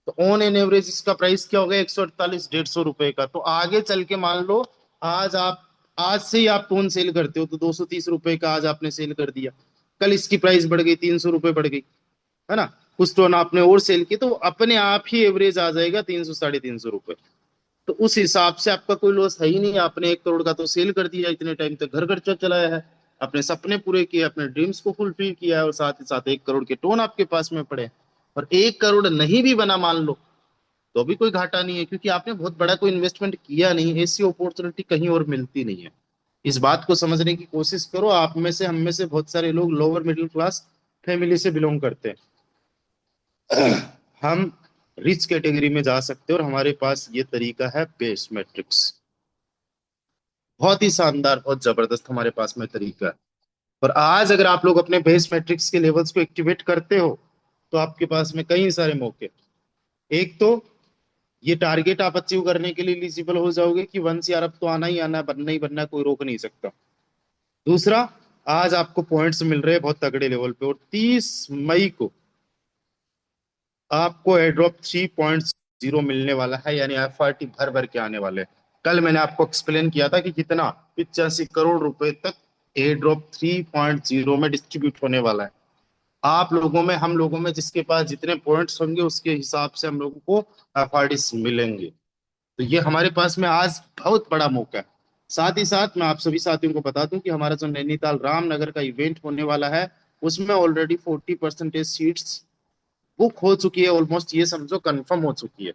तो ऑन एन एवरेज इसका प्राइस क्या होगा? 148, 150 रुपए का। तो आगे चल के मान लो आज आप, आज से ही आप टोन सेल करते हो तो 230 रुपए का आज आपने सेल कर दिया, कल इसकी प्राइस बढ़ गई, 300 रुपए बढ़ गई, है ना। कुछ टोन आपने और सेल किए तो अपने आप ही एवरेज आ जाएगा 300, 350 रुपए। तो उस हिसाब से आपका कोई लॉस है ही नहीं। आपने 1 करोड़ का तो सेल कर दिया, इतने टाइम तक घर खर्चा चलाया है, अपने सपने पूरे किए, अपने ड्रीम्स को फुलफिल किया है, और साथ ही साथ 1 करोड़ के टोन आपके पास में पड़े। और 1 करोड़ नहीं भी बना मान लो, तो भी कोई घाटा नहीं है, क्योंकि आपने बहुत बड़ा कोई इन्वेस्टमेंट किया नहीं। ऐसी अपॉर्चुनिटी कहीं और मिलती नहीं है। इस बात को समझने की कोशिश करो। आप में से, हम में से बहुत सारे लोग लोअर मिडिल क्लास फैमिली से बिलोंग करते हैं। हम रिच कैटेगरी में जा सकते हैं, और हमारे पास ये तरीका है बेस मैट्रिक्स। बहुत ही शानदार, बहुत जबरदस्त हमारे पास में तरीका है। और आज अगर आप लोग अपने बेस मैट्रिक्स के लेवल्स को एक्टिवेट करते हो, तो आपके पास में कई सारे मौके। एक तो ये टारगेट आप अचीव करने के लिए एलिजिबल हो जाओगे कि वंस यार अब तो आना ही आना है, बनना ही बनना है, कोई रोक नहीं सकता। दूसरा, आज आपको पॉइंट्स मिल रहे हैं बहुत तगड़े लेवल पे, और 30 मई को आपको एयरड्रॉप 3.0 मिलने वाला है, यानी एफआरटी भर भर के आने वाले हैं। कल मैंने आपको एक्सप्लेन किया था कि कितना 85 करोड़ रुपए तक एयरड्रॉप 3.0 में डिस्ट्रीब्यूट होने वाला है। आप लोगों में, हम लोगों में जिसके पास जितने पॉइंट्स होंगे उसके हिसाब से हम लोगों को एफआरटी मिलेंगे। तो ये हमारे पास में आज बहुत बड़ा मौका है। साथ ही साथ मैं आप सभी साथियों को बता दूं कि हमारा जो नैनीताल रामनगर का इवेंट होने वाला है, उसमें ऑलरेडी 40% सीट्स बुक हो चुकी है, ऑलमोस्ट ये समझो कंफर्म हो चुकी है।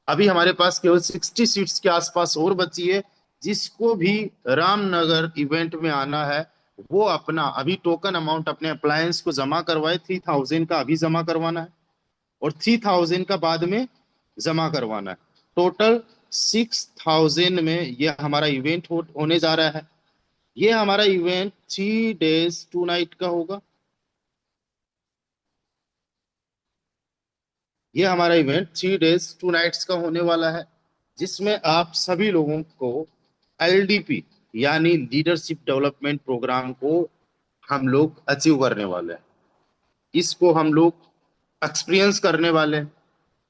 अभी हमारे पास केवल 60 सीट्स के आसपास और बची है। जिसको भी रामनगर इवेंट में आना है, वो अपना अभी टोकन अमाउंट अपने अप्लायंस को जमा करवाए। 3000 का अभी जमा करवाना है, और 3000 का बाद में जमा करवाना है। टोटल 6000 में ये हमारा इवेंट होने जा रहा है। ये हमारा इवेंट 3 डेज 2 नाइट का होगा। ये हमारा इवेंट 3 डेज 2 नाइट्स का होने वाला है, जिसमें आप सभी लोगों को एलडीपी यानी लीडरशिप डेवलपमेंट प्रोग्राम को हम लोग अचीव करने वाले हैं। इसको हम लोग एक्सपीरियंस करने वाले हैं।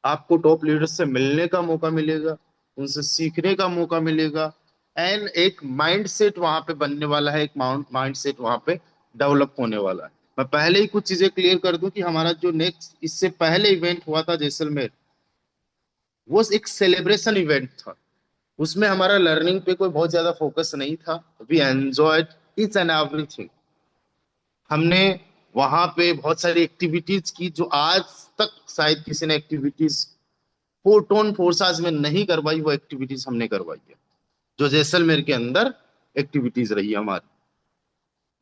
आपको टॉप लीडर्स से मिलने का मौका मिलेगा, उनसे सीखने का मौका मिलेगा, एंड एक माइंडसेट वहां पे बनने वाला है, एक माइंडसेट वहां पे डेवलप होने वाला है। मैं पहले ही कुछ चीजें क्लियर कर दूं कि हमारा जो नेक्स्ट, इससे पहले इवेंट हुआ था जैसलमेर, वो एक सेलिब्रेशन इवेंट था। उसमें हमारा लर्निंग पे कोई बहुत ज्यादा फोकस नहीं था। We enjoyed each and everything. हमने वहां पे बहुत सारी एक्टिविटीज की जो आज तक शायद किसी ने एक्टिविटीज फोटोन फोर्साज में नहीं करवाई, वो एक्टिविटीज हमने करवाई है, जो जैसलमेर के अंदर एक्टिविटीज रही हमारी।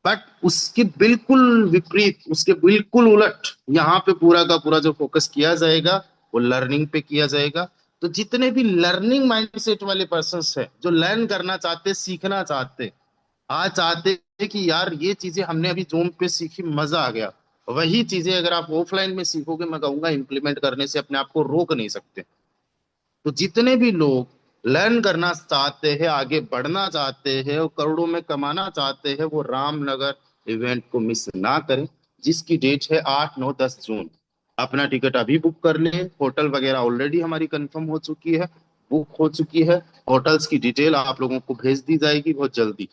बट उसके बिल्कुल विपरीत, उसके बिल्कुल उलट, यहाँ पे पूरा का पूरा जो फोकस किया जाएगा वो लर्निंग पे किया जाएगा। तो जितने भी लर्निंग माइंडसेट वाले पर्सन्स हैं, जो लर्न करना चाहते, सीखना चाहते, आज चाहते हैं कि यार ये चीजें हमने अभी जूम पे सीखी, मजा आ गया, वही चीजें अगर आप ऑफलाइन में सीखोगे, मैं कहूंगा इम्प्लीमेंट करने से अपने आप को रोक नहीं सकते। तो जितने भी लोग लर्न करना चाहते हैं, आगे बढ़ना चाहते हैं और करोड़ों में कमाना चाहते हैं, वो रामनगर इवेंट को मिस ना करें, जिसकी डेट है 8 9 10 जून। अपना टिकट अभी बुक कर लें। होटल वगैरह ऑलरेडी हमारी कंफर्म हो चुकी है, बुक हो चुकी है। होटल्स की डिटेल आप लोगों को भेज दी जाएगी बहुत जल्दी।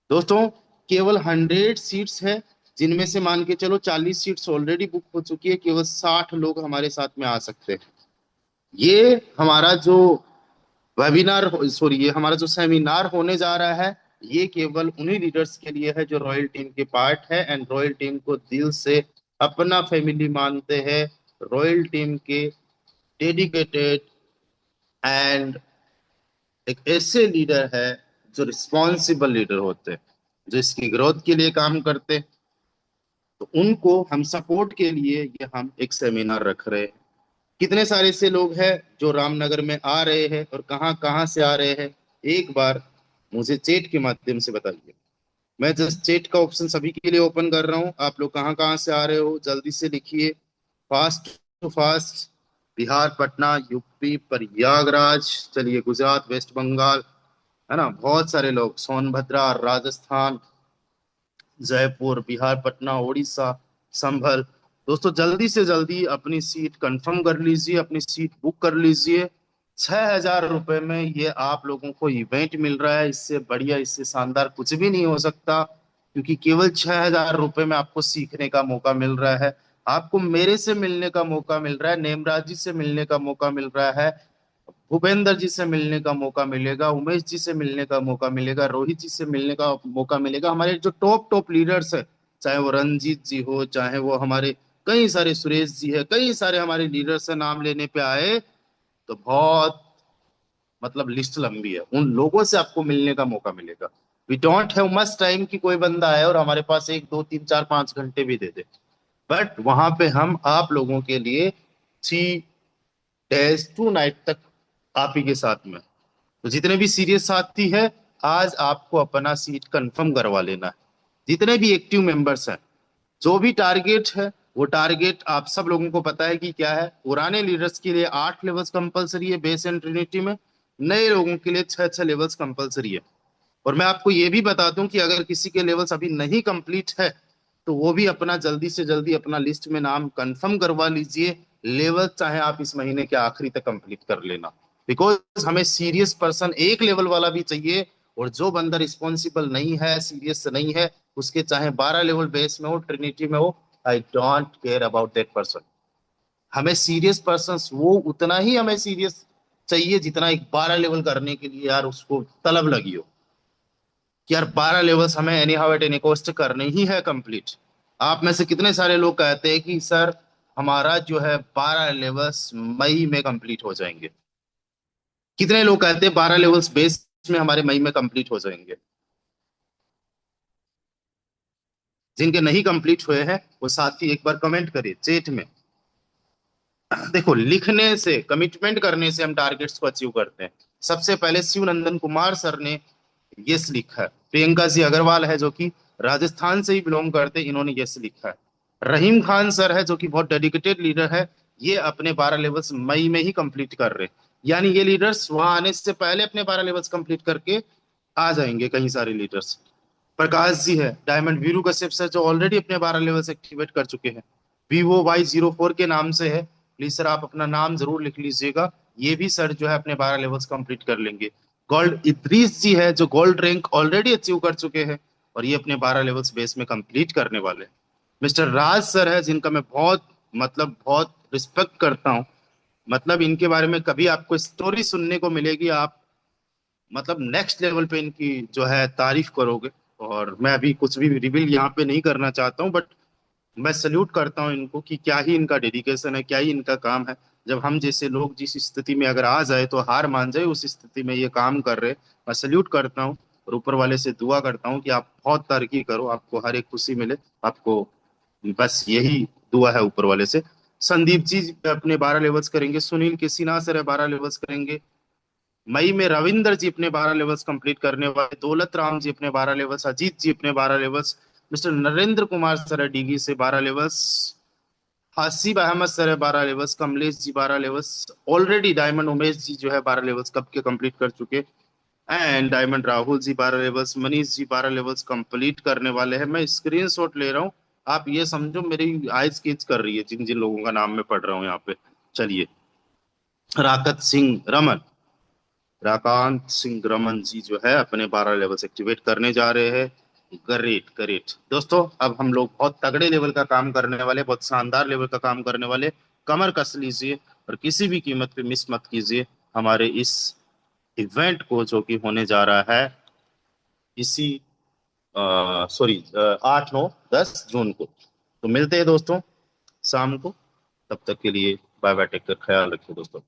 दोस्तों, केवल 100 सीट्स है, जिनमें से मान के चलो 40 सीट्स ऑलरेडी बुक हो चुकी है। केवल 60 लोग हमारे साथ में आ सकते हैं। ये हमारा जो वेबिनार, सॉरी, ये हमारा जो सेमिनार होने जा रहा है, ये केवल उन्हीं लीडर्स के लिए है जो रॉयल टीम के पार्ट है, एंड रॉयल टीम को दिल से अपना फैमिली मानते हैं। रॉयल टीम के डेडिकेटेड एंड एक ऐसे लीडर है जो रिस्पॉन्सिबल लीडर होते हैं। जो इसकी ग्रोथ के लिए काम करते हैं। तो उनको हम सपोर्ट के लिए ये हम एक सेमिनार रख रहे हैं। कितने सारे ऐसे लोग हैं जो रामनगर में आ रहे हैं और कहाँ कहाँ से आ रहे हैं, एक बार मुझे चैट के माध्यम से बताइए। मैं जस्ट चैट का ऑप्शन सभी के लिए ओपन कर रहा हूँ। आप लोग कहाँ कहाँ से आ रहे हो जल्दी से लिखिए, fast to fast. Bihar, Patna, UP, Prayagraj, चलिए गुजरात, वेस्ट बंगाल, है ना, बहुत सारे लोग, सोनभद्रा, राजस्थान, जयपुर, बिहार, पटना, उड़ीसा, संभल। दोस्तों जल्दी से जल्दी अपनी सीट कंफर्म कर लीजिए, अपनी सीट बुक कर लीजिए। 6,000 रुपए में ये आप लोगों को इवेंट मिल रहा है। इससे बढ़िया, इससे शानदार कुछ भी नहीं हो सकता, क्योंकि केवल 6,000 रुपए में आपको सीखने का मौका मिल रहा है। आपको मेरे से मिलने का मौका मिल रहा है, नेमराज जी से मिलने का मौका मिल रहा है, भूपेंद्र जी से मिलने का मौका मिलेगा, उमेश जी से मिलने का मौका मिलेगा, रोहित जी से मिलने का मौका मिलेगा। हमारे जो टॉप टॉप लीडर्स है, चाहे वो रंजीत जी हो, चाहे वो हमारे कई सारे सुरेश जी है, कई सारे हमारे लीडर्स से नाम लेने पे आए तो बहुत मतलब लिस्ट लंबी है। उन लोगों से आपको मिलने का मौका मिलेगा। We don't have much time कि कोई बंदा आए और हमारे पास 1 2 3 4 5 घंटे भी दे दे। बट वहां पे हम आप लोगों के लिए 3 days 2 night तक आप ही के साथ में। तो जितने भी सीरियस साथी है, आज आपको अपना सीट कंफर्म करवा लेना है। जितने भी एक्टिव मेंबर्स हैं, जो भी टारगेट है, वो टारगेट आप सब लोगों को पता है कि क्या है। पुराने लीडर्स के लिए 8 लेवल्स कंपलसरी है बेस एंड ट्रिनिटी में, नए लोगों के लिए 6 6 लेवल्स कंपलसरी है। और मैं आपको ये भी बता दूं कि अगर किसी के लेवल्स अभी नहीं कंप्लीट है, तो वो भी अपना जल्दी से जल्दी अपना लिस्ट में नाम कंफर्म करवा लीजिए। लेवल चाहे आप इस महीने के आखिरी तक कंप्लीट कर लेना, बिकॉज हमें सीरियस पर्सन एक लेवल वाला भी चाहिए। और जो बंदा रिस्पॉन्सिबल नहीं है, सीरियस नहीं है, उसके चाहे 12 लेवल बेस में हो, ट्रिनिटी में हो, I don't care about that person. हमें सीरियस पर्सन वो उतना ही हमें सीरियस चाहिए जितना एक 12 लेवल करने के लिए यार उसको तलब लगी हो कि यार 12 लेवल्स हमें any how at any cost करने ही है कंप्लीट। आप में से कितने सारे लोग कहते हैं कि सर हमारा जो है 12 लेवल्स मई में कंप्लीट हो जाएंगे। कितने लोग कहते हैं 12 लेवल्स बेस में हमारे मई में कंप्लीट हो जाएंगे। जिनके नहीं कंप्लीट हुए हैं वो साथी एक बार कमेंट करिए चैट में। देखो, लिखने से, कमिटमेंट करने से हम टारगेट्स को अचीव करते हैं। सबसे पहले शिव नंदन कुमार सर ने यस लिखा है। प्रियंका जी अग्रवाल है जो कि राजस्थान से ही बिलोंग करते हैं, इन्होंने यस लिखा है। रहीम खान सर है जो कि बहुत डेडिकेटेड लीडर है, ये अपने 12 लेवल्स मई में ही कंप्लीट कर रहे हैं। यानी ये लीडर्स वहां आने से पहले अपने 12 लेवल्स कंप्लीट करके आ जाएंगे। कई सारे लीडर्स, प्रकाश जी है, डायमंड वीरू कश्यप सर जो ऑलरेडी अपने 12 लेवल्स एक्टिवेट कर चुके हैं, VOY04 के नाम से है। प्लीज सर आप अपना नाम जरूर लिख लीजिएगा। ये भी सर जो है अपने 12 लेवल्स कंप्लीट कर लेंगे। गोल्ड इद्रीस जी है जो गोल्ड रैंक ऑलरेडी अचीव कर चुके हैं, और ये अपने 12 लेवल्स बेस में कंप्लीट करने वाले हैं। मिस्टर राज सर है जिनका मैं बहुत बहुत रिस्पेक्ट करता हूँ। मतलब इनके बारे में कभी आपको स्टोरी सुनने को मिलेगी, आप नेक्स्ट लेवल पे इनकी जो है तारीफ करोगे। और मैं अभी कुछ भी रिवील यहाँ पे नहीं करना चाहता हूँ, बट मैं सल्यूट करता हूँ इनको कि क्या ही इनका डेडिकेशन है, क्या ही इनका काम है। जब हम जैसे लोग जिस स्थिति में अगर आ जाए तो हार मान जाए, उस स्थिति में ये काम कर रहे, मैं सल्यूट करता हूँ। और ऊपर वाले से दुआ करता हूँ कि आप बहुत तरक्की करो, आपको हर एक खुशी मिले आपको। बस यही दुआ है ऊपर वाले से। संदीप जी अपने 12 लेवल्स करेंगे, सुनील केसीना सर है 12 लेवल्स करेंगे। मई में रविंदर जी अपने 12 लेवल्स कंप्लीट करने वाले, दौलत राम जी अपने 12 लेवल्स, अजीत जी अपने 12 levels, mister Narendra Kumar sir है डीगी से 12 लेवल्स, हासिब अहमद सर है 12 levels, Kamlesh ji 12 levels already, diamond Umesh ji जो है 12 लेवल्स कब के कंप्लीट कर चुके। And diamond Rahul ji 12 levels, Manish ji 12 levels complete करने वाले हैं। मैं स्क्रीन शॉट ले रहा हूँ, आप ये समझो मेरी आईज कीच कर रही है जिन जिन लोगों का नाम मैं पढ़ रहा हूँ यहाँ पे। चलिए, राकत सिंह रमन, राकांत सिंह रमन जी जो है अपने 12 लेवल्स एक्टिवेट करने जा रहे हैं। ग्रेट ग्रेट दोस्तों, अब हम लोग बहुत तगड़े लेवल का काम करने वाले, बहुत शानदार लेवल का काम करने वाले। कमर कस लीजिए और किसी भी कीमत पे मिस मत कीजिए हमारे इस इवेंट को, जो कि होने जा रहा है इसी सॉरी 8 9 10 जून को। तो मिलते हैं दोस्तों शाम को। तब तक के लिए बाय बाय, टेक कर ख्याल रखिए दोस्तों।